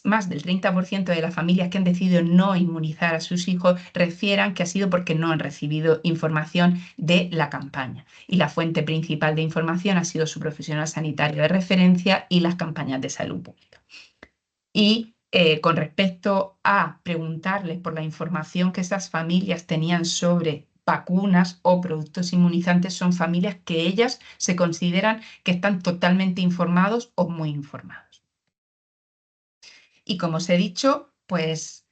más del 30% de las familias que han decidido no inmunizar a sus hijos refieran que ha sido porque no han recibido información de la campaña. Y la fuente principal de información ha sido su profesional sanitario de referencia y las campañas de salud pública. Y con respecto a preguntarles por la información que esas familias tenían sobre vacunas o productos inmunizantes, son familias que ellas se consideran que están totalmente informados o muy informados. Y como os he dicho, pues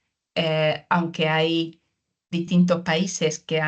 aunque hay distintos países que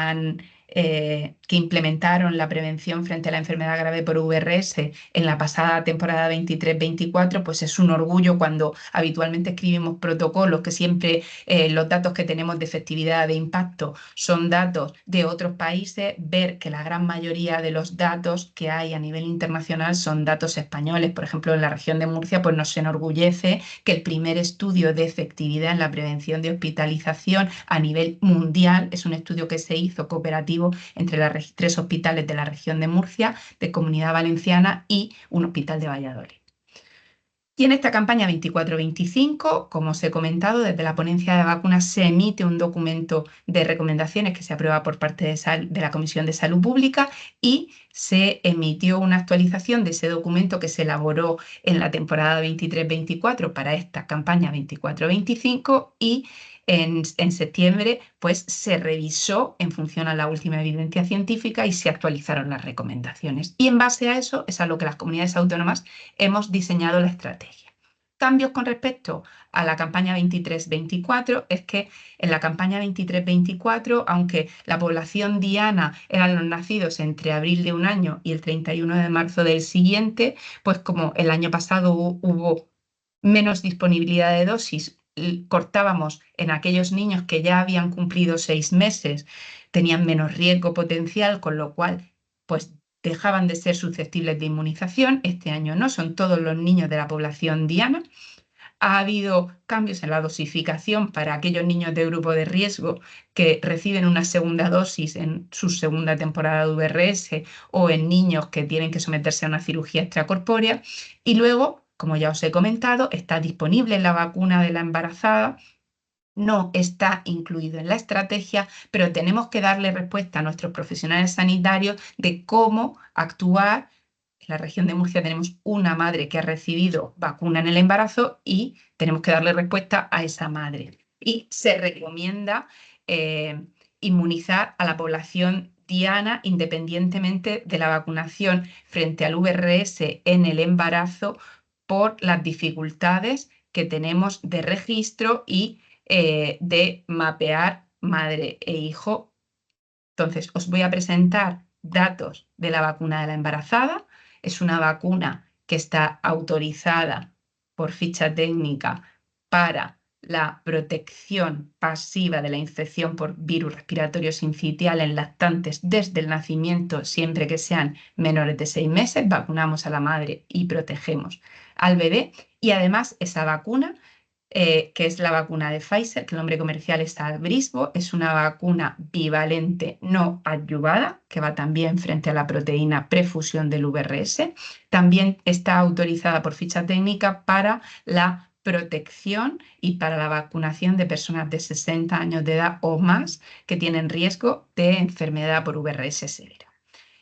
implementaron la prevención frente a la enfermedad grave por VRS en la pasada temporada 23-24, pues es un orgullo cuando habitualmente escribimos protocolos que siempre los datos que tenemos de efectividad, de impacto, son datos de otros países, ver que la gran mayoría de los datos que hay a nivel internacional son datos españoles. Por ejemplo, en la región de Murcia, pues nos enorgullece que el primer estudio de efectividad en la prevención de hospitalización a nivel mundial es un estudio que se hizo cooperativo entre los 3 hospitales de la región de Murcia, de Comunidad Valenciana y un hospital de Valladolid. Y en esta campaña 24-25, como os he comentado, desde la ponencia de vacunas se emite un documento de recomendaciones que se aprueba por parte de la Comisión de Salud Pública, y se emitió una actualización de ese documento que se elaboró en la temporada 23-24 para esta campaña 24-25, y en septiembre pues, se revisó en función a la última evidencia científica y se actualizaron las recomendaciones. Y en base a eso es a lo que las comunidades autónomas hemos diseñado la estrategia. Cambios con respecto a la campaña 23-24 es que en la campaña 23-24, aunque la población diana eran los nacidos entre abril de un año y el 31 de marzo del siguiente, pues como el año pasado hubo menos disponibilidad de dosis, cortábamos en aquellos niños que ya habían cumplido 6 meses, tenían menos riesgo potencial, con lo cual pues dejaban de ser susceptibles de inmunización. Este año no, son todos los niños de la población diana. Ha habido cambios en la dosificación para aquellos niños de grupo de riesgo que reciben una segunda dosis en su segunda temporada de VRS, o en niños que tienen que someterse a una cirugía extracorpórea. Y luego, como ya os he comentado, está disponible la vacuna de la embarazada. No está incluido en la estrategia, pero tenemos que darle respuesta a nuestros profesionales sanitarios de cómo actuar. En la región de Murcia tenemos una madre que ha recibido vacuna en el embarazo y tenemos que darle respuesta a esa madre. Y se recomienda inmunizar a la población diana independientemente de la vacunación frente al VRS en el embarazo, por las dificultades que tenemos de registro y de mapear madre e hijo. Entonces, os voy a presentar datos de la vacuna de la embarazada. Es una vacuna que está autorizada por ficha técnica para la protección pasiva de la infección por virus respiratorio sincitial en lactantes desde el nacimiento, siempre que sean menores de 6 meses. Vacunamos a la madre y protegemos al bebé. Y además esa vacuna, que es la vacuna de Pfizer, que el nombre comercial es Abrysvo, es una vacuna bivalente no adyuvada, que va también frente a la proteína prefusión del VRS. También está autorizada por ficha técnica para la protección y para la vacunación de personas de 60 años de edad o más que tienen riesgo de enfermedad por VRS severa.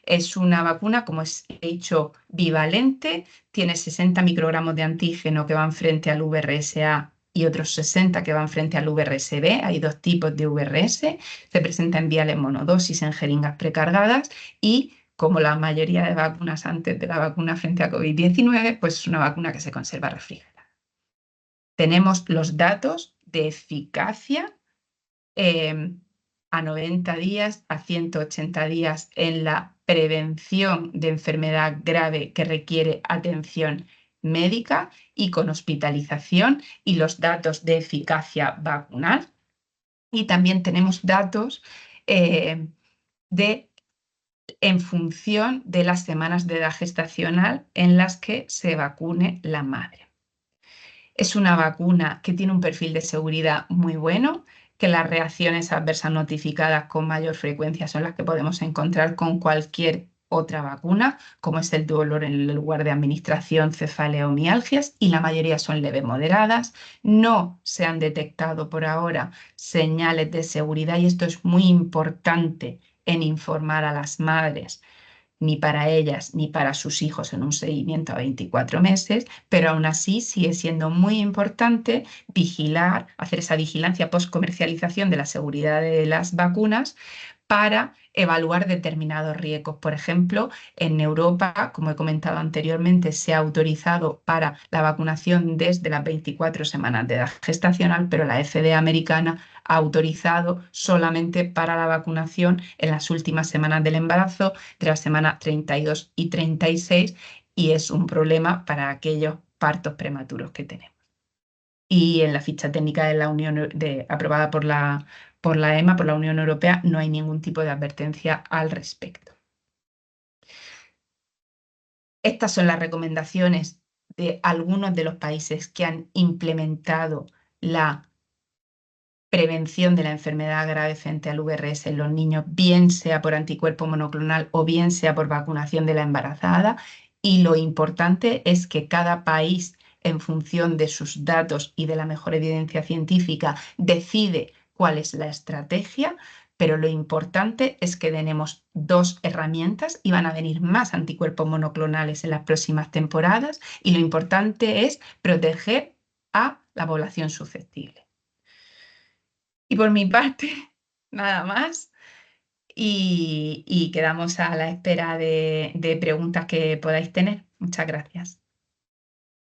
Es una vacuna, como he dicho, bivalente, tiene 60 microgramos de antígeno que van frente al VRSA y otros 60 que van frente al VRSB. Hay 2 tipos de VRS, se presenta en viales monodosis en jeringas precargadas, y como la mayoría de vacunas antes de la vacuna frente a COVID-19, pues es una vacuna que se conserva refrigerada. Tenemos los datos de eficacia a 90 días, a 180 días en la prevención de enfermedad grave que requiere atención médica y con hospitalización, y los datos de eficacia vacunal. Y también tenemos datos en función de las semanas de edad gestacional en las que se vacune la madre. Es una vacuna que tiene un perfil de seguridad muy bueno, que las reacciones adversas notificadas con mayor frecuencia son las que podemos encontrar con cualquier otra vacuna, como es el dolor en el lugar de administración, cefalea o mialgias, y la mayoría son leves moderadas. No se han detectado por ahora señales de seguridad y esto es muy importante en informar a las madres, ni para ellas ni para sus hijos en un seguimiento a 24 meses, pero aún así sigue siendo muy importante vigilar, hacer esa vigilancia post-comercialización de la seguridad de las vacunas para evaluar determinados riesgos. Por ejemplo, en Europa, como he comentado anteriormente, se ha autorizado para la vacunación desde las 24 semanas de edad gestacional, pero la FDA americana ha autorizado solamente para la vacunación en las últimas semanas del embarazo, de las semanas 32 y 36, y es un problema para aquellos partos prematuros que tenemos. Y en la ficha técnica de la Unión, aprobada por la EMA, por la Unión Europea, no hay ningún tipo de advertencia al respecto. Estas son las recomendaciones de algunos de los países que han implementado la prevención de la enfermedad grave frente al VRS en los niños, bien sea por anticuerpo monoclonal o bien sea por vacunación de la embarazada. Y lo importante es que cada país, en función de sus datos y de la mejor evidencia científica, decide cuál es la estrategia, pero lo importante es que tenemos dos herramientas y van a venir más anticuerpos monoclonales en las próximas temporadas, y lo importante es proteger a la población susceptible. Y por mi parte, nada más. Y quedamos a la espera de preguntas que podáis tener. Muchas gracias.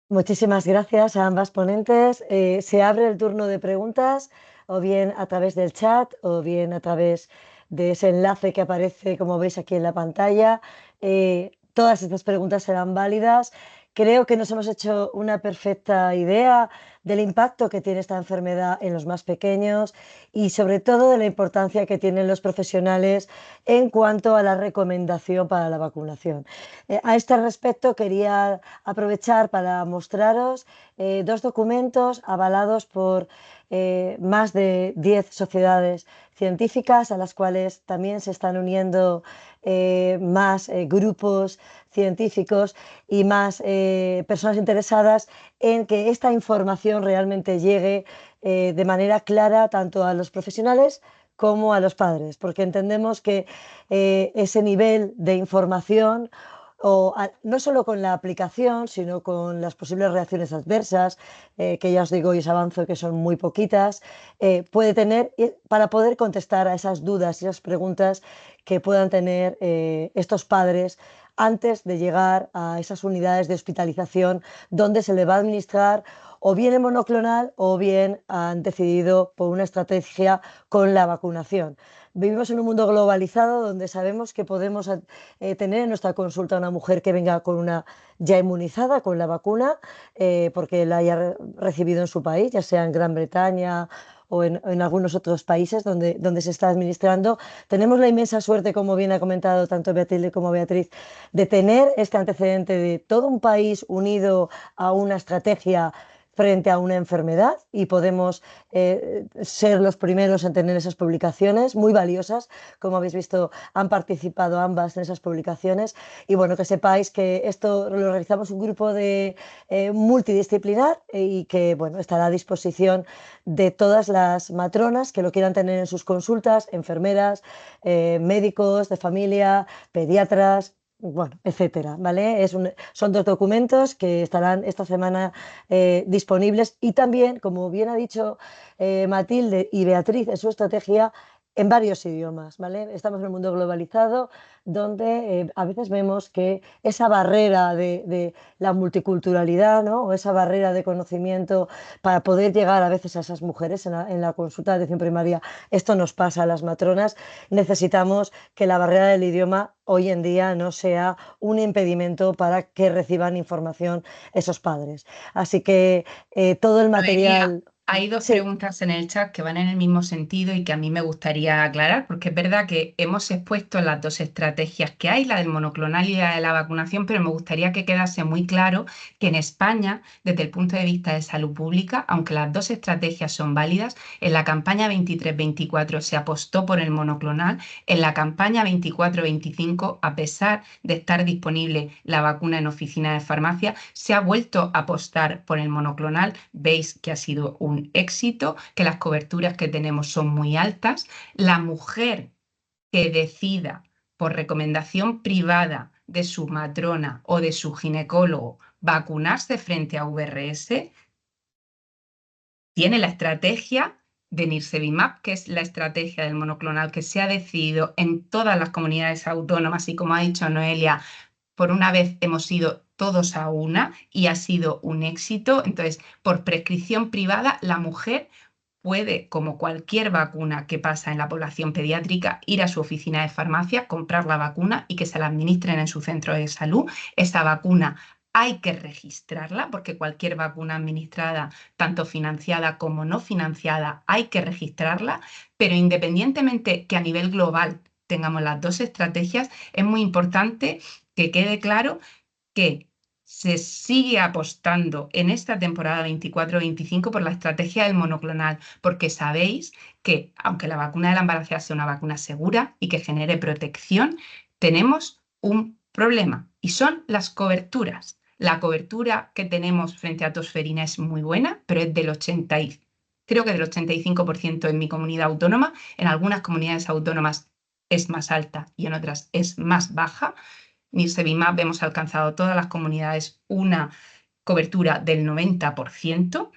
Muchísimas gracias a ambas ponentes. Se abre el turno de preguntas, o bien a través del chat, o bien a través de ese enlace que aparece, como veis aquí en la pantalla. Todas estas preguntas serán válidas. Creo que nos hemos hecho una perfecta idea del impacto que tiene esta enfermedad en los más pequeños y sobre todo de la importancia que tienen los profesionales en cuanto a la recomendación para la vacunación. A este respecto quería aprovechar para mostraros dos documentos avalados por más de 10 sociedades científicas, a las cuales también se están uniendo más grupos científicos y más personas interesadas en que esta información realmente llegue de manera clara tanto a los profesionales como a los padres, porque entendemos que ese nivel de información no solo con la aplicación, sino con las posibles reacciones adversas, que ya os digo y os avanzo que son muy poquitas, puede tener para poder contestar a esas dudas y esas preguntas que puedan tener estos padres antes de llegar a esas unidades de hospitalización donde se le va a administrar o bien el monoclonal o bien han decidido por una estrategia con la vacunación. Vivimos en un mundo globalizado donde sabemos que podemos tener en nuestra consulta una mujer que venga con una ya inmunizada con la vacuna porque la haya recibido en su país, ya sea en Gran Bretaña o en algunos otros países donde se está administrando. Tenemos la inmensa suerte, como bien ha comentado tanto Beatriz como Beatriz, de tener este antecedente de todo un país unido a una estrategia frente a una enfermedad y podemos ser los primeros en tener esas publicaciones muy valiosas. Como habéis visto, han participado ambas en esas publicaciones y bueno, que sepáis que esto lo realizamos un grupo de multidisciplinar y que bueno, estará a disposición de todas las matronas que lo quieran tener en sus consultas, enfermeras, médicos de familia, pediatras, bueno, etcétera, ¿vale? Son dos documentos que estarán esta semana disponibles y también, como bien ha dicho Matilde y Beatriz en su estrategia, en varios idiomas, ¿vale? Estamos en un mundo globalizado donde a veces vemos que esa barrera de la multiculturalidad, ¿no? O esa barrera de conocimiento para poder llegar a veces a esas mujeres en la consulta de atención primaria, esto nos pasa a las matronas, necesitamos que la barrera del idioma hoy en día no sea un impedimento para que reciban información esos padres. Así que todo el Noelia, material... Hay dos Sí, preguntas en el chat que van en el mismo sentido y que a mí me gustaría aclarar, porque es verdad que hemos expuesto las dos estrategias que hay, la del monoclonal y la de la vacunación, pero me gustaría que quedase muy claro que en España, desde el punto de vista de salud pública, aunque las dos estrategias son válidas, en la campaña 23-24 se apostó por el monoclonal, en la campaña 24-25, a pesar de estar disponible la vacuna en oficina de farmacia, se ha vuelto a apostar por el monoclonal. Veis que ha sido un éxito, que las coberturas que tenemos son muy altas. La mujer que decida por recomendación privada de su matrona o de su ginecólogo vacunarse frente a VRS, tiene la estrategia de Nirsevimab, que es la estrategia del monoclonal que se ha decidido en todas las comunidades autónomas y, como ha dicho Noelia, por una vez hemos ido todos a una y ha sido un éxito. Entonces, por prescripción privada, la mujer puede, como cualquier vacuna que pasa en la población pediátrica, ir a su oficina de farmacia, comprar la vacuna y que se la administren en su centro de salud. Esa vacuna hay que registrarla porque cualquier vacuna administrada, tanto financiada como no financiada, hay que registrarla, pero independientemente que a nivel global tengamos las dos estrategias, es muy importante que quede claro que se sigue apostando en esta temporada 24-25 por la estrategia del monoclonal, porque sabéis que aunque la vacuna de la embarazada sea una vacuna segura y que genere protección, tenemos un problema y son las coberturas. La cobertura que tenemos frente a tosferina es muy buena, pero es del 80 creo que del 85% en mi comunidad autónoma. En algunas comunidades autónomas es más alta y en otras es más baja. Nirsevimab hemos alcanzado todas las comunidades una cobertura del 90%,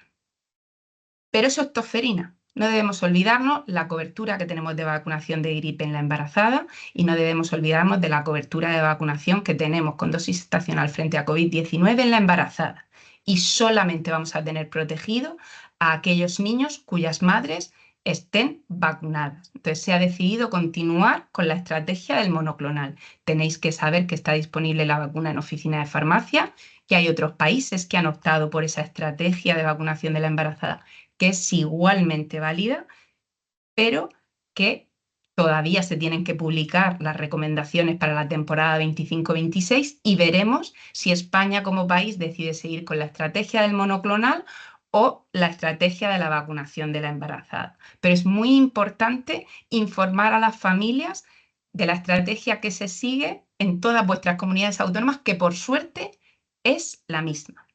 pero eso es tosferina. No debemos olvidarnos la cobertura que tenemos de vacunación de gripe en la embarazada y no debemos olvidarnos de la cobertura de vacunación que tenemos con dosis estacional frente a COVID-19 en la embarazada. Y solamente vamos a tener protegido a aquellos niños cuyas madres estén vacunadas. Entonces se ha decidido continuar con la estrategia del monoclonal. Tenéis que saber que está disponible la vacuna en oficina de farmacia, que hay otros países que han optado por esa estrategia de vacunación de la embarazada, que es igualmente válida, pero que todavía se tienen que publicar las recomendaciones para la temporada 25-26 y veremos si España como país decide seguir con la estrategia del monoclonal o la estrategia de la vacunación de la embarazada. Pero es muy importante informar a las familias de la estrategia que se sigue en todas vuestras comunidades autónomas, que por suerte es la misma.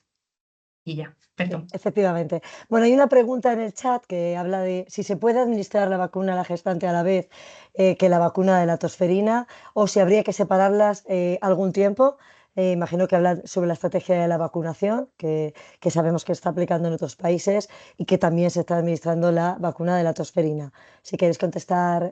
Y ya, sí, perdón. efectivamente. Bueno, hay una pregunta en el chat que habla de si se puede administrar la vacuna a la gestante a la vez que la vacuna de la tosferina o si habría que separarlas algún tiempo. Imagino que habla sobre la estrategia de la vacunación, que sabemos que está aplicando en otros países y que también se está administrando la vacuna de la tosferina. Si quieres contestar,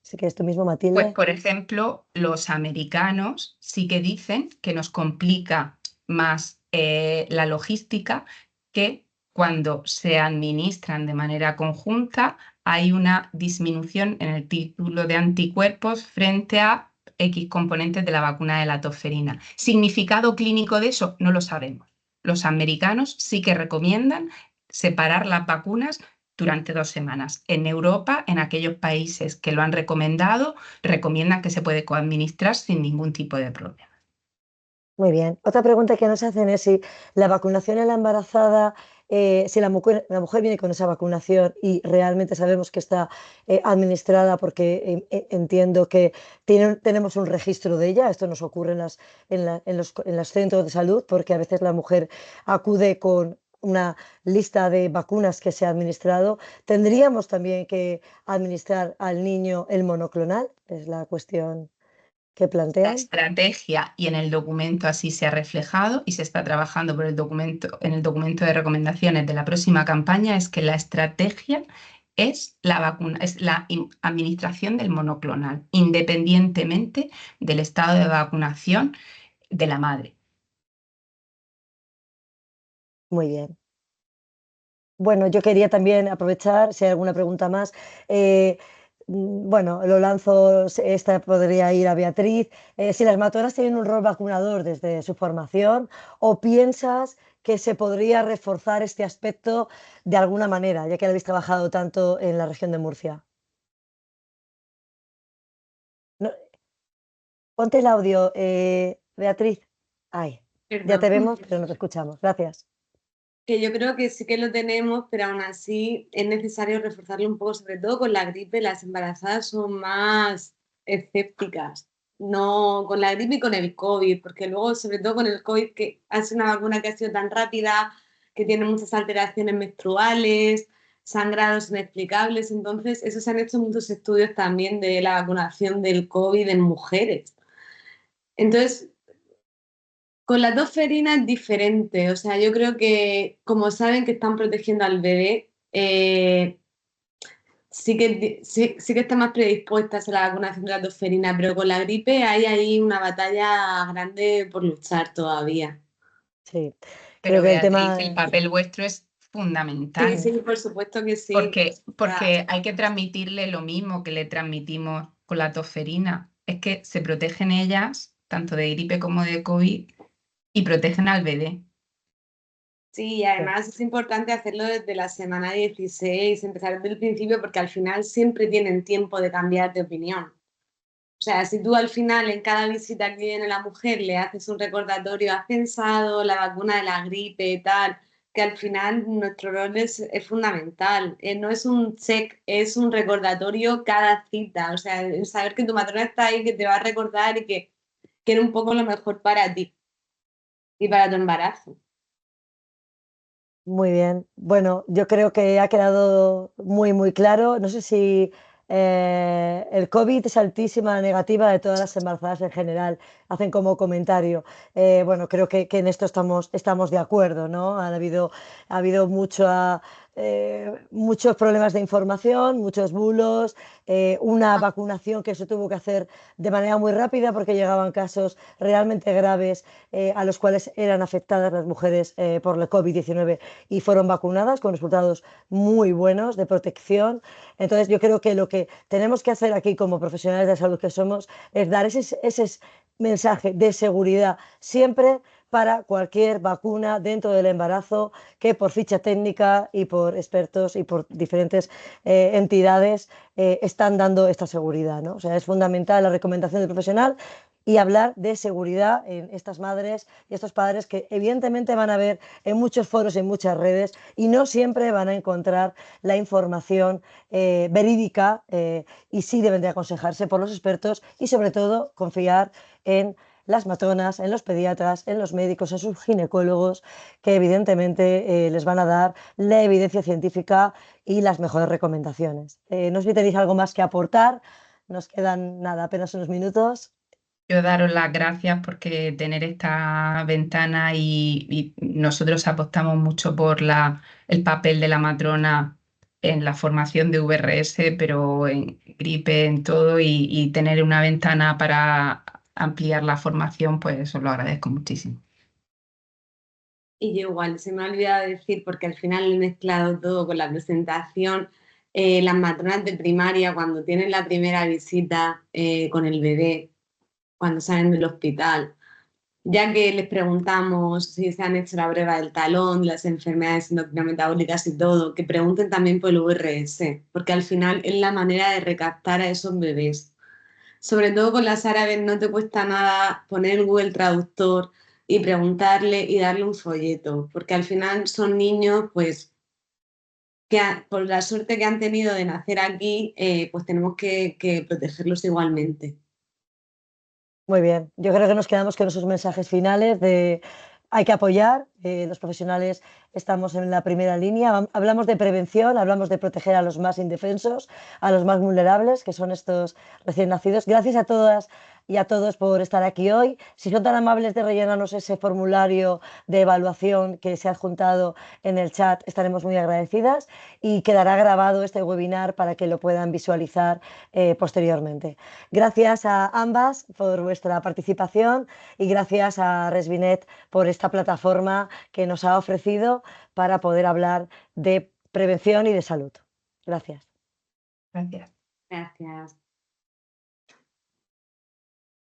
si quieres tú mismo, Pues, Matilde. por ejemplo, los americanos sí que dicen que nos complica más la logística, que cuando se administran de manera conjunta hay una disminución en el título de anticuerpos frente a X componentes de la vacuna de la tosferina. ¿Significado clínico de eso? No lo sabemos. Los americanos sí que recomiendan separar las vacunas durante 2 semanas. En Europa, en aquellos países que lo han recomendado, recomiendan que se puede coadministrar sin ningún tipo de problema. Muy bien. Otra pregunta que nos hacen es si la vacunación en la embarazada, si la mujer viene con esa vacunación y realmente sabemos que está administrada, porque entiendo que tenemos un registro de ella, esto nos ocurre en los centros de salud, porque a veces la mujer acude con una lista de vacunas que se ha administrado. ¿Tendríamos también que administrar al niño el monoclonal? Es la cuestión que La plantean. estrategia, y en el documento así se ha reflejado y se está trabajando por el documento, en el documento de recomendaciones de la próxima campaña, es que la estrategia es la vacuna, es la administración del monoclonal, independientemente del estado de vacunación de la madre. Muy bien. Bueno, yo quería también aprovechar, si hay alguna pregunta más. eh, bueno, lo lanzo, esta podría ir a Beatriz. Si las matronas tienen un rol vacunador desde su formación, ¿o piensas que se podría reforzar este aspecto de alguna manera, ya que habéis trabajado tanto en la región de Murcia? No, ponte el audio, Beatriz. Ay, ya te Perdón. vemos, pero no te escuchamos. Gracias. Que yo creo que sí que lo tenemos, pero aún así es necesario reforzarlo un poco, sobre todo con la gripe. Las embarazadas son más escépticas, no con la gripe y con el COVID, porque luego, sobre todo con el COVID, que ha sido una vacuna que ha sido tan rápida, que tiene muchas alteraciones menstruales, sangrados inexplicables. Entonces, eso se han hecho muchos estudios también de la vacunación del COVID en mujeres. Entonces, con las dos ferinas es diferente, o sea, yo creo que como saben que están protegiendo al bebé, sí que están más predispuestas a la vacunación de las dos ferinas, pero con la gripe hay ahí una batalla grande por luchar todavía. Sí, creo Pero que el Beatriz, el tema, papel vuestro es Sí, fundamental sí, por supuesto que sí. porque hay que transmitirle lo mismo que le transmitimos con la tosferina. Es que se protegen ellas, tanto de gripe como de COVID, y protegen al bebé. Sí, y además es importante hacerlo desde la semana 16, empezar desde el principio, porque al final siempre tienen tiempo de cambiar de opinión. O sea, si tú al final en cada visita que viene la mujer le haces un recordatorio, has pensado la vacuna de la gripe y tal, que al final nuestro rol es fundamental. No es un check, es un recordatorio cada cita. O sea, el saber que tu matrona está ahí, que te va a recordar y que quiere un poco lo mejor para ti y para tu embarazo. muy bien. Bueno, yo creo que ha quedado muy, muy claro. No sé si el COVID es altísima negativa de todas las embarazadas en general, hacen como comentario. Bueno, creo que en esto estamos de acuerdo, ¿no? Ha habido muchos problemas de información, muchos bulos, una vacunación que se tuvo que hacer de manera muy rápida porque llegaban casos realmente graves a los cuales eran afectadas las mujeres por el COVID-19 y fueron vacunadas con resultados muy buenos de protección. Entonces yo creo que lo que tenemos que hacer aquí como profesionales de salud que somos es dar ese mensaje de seguridad siempre para cualquier vacuna dentro del embarazo que por ficha técnica y por expertos y por diferentes entidades están dando esta seguridad, ¿no? O sea, es fundamental la recomendación del profesional y hablar de seguridad en estas madres y estos padres que evidentemente van a ver en muchos foros, en muchas redes y no siempre van a encontrar la información verídica y sí deben de aconsejarse por los expertos y sobre todo confiar en las matronas, en los pediatras, en los médicos, en sus ginecólogos, que evidentemente les van a dar la evidencia científica y las mejores recomendaciones. No sé si tenéis algo más que aportar, nos quedan nada, apenas unos minutos. Yo daros las gracias porque tener esta ventana y nosotros apostamos mucho por el papel de la matrona en la formación de VRS, pero en gripe, en todo, y tener una ventana para ampliar la formación, pues os lo agradezco muchísimo. Y yo igual, se me ha olvidado decir, porque al final he mezclado todo con la presentación, las matronas de primaria cuando tienen la primera visita con el bebé, cuando salen del hospital, ya que les preguntamos si se han hecho la prueba del talón, las enfermedades endocrinometabólicas y todo, que pregunten también por el VRS, porque al final es la manera de recaptar a esos bebés. Sobre todo con las árabes no te cuesta nada poner el Google Traductor y preguntarle y darle un folleto, porque al final son niños, pues, por la suerte que han tenido de nacer aquí, pues tenemos que protegerlos igualmente. Muy bien, yo creo que nos quedamos con esos mensajes finales de hay que apoyar, los profesionales estamos en la primera línea, hablamos de prevención, hablamos de proteger a los más indefensos, a los más vulnerables, que son estos recién nacidos. Gracias a todas y a todos por estar aquí hoy. Si son tan amables de rellenarnos ese formulario de evaluación que se ha adjuntado en el chat, estaremos muy agradecidas y quedará grabado este webinar para que lo puedan visualizar posteriormente. Gracias a ambas por vuestra participación y gracias a Resvinet por esta plataforma que nos ha ofrecido para poder hablar de prevención y de salud. Gracias. Gracias. Gracias.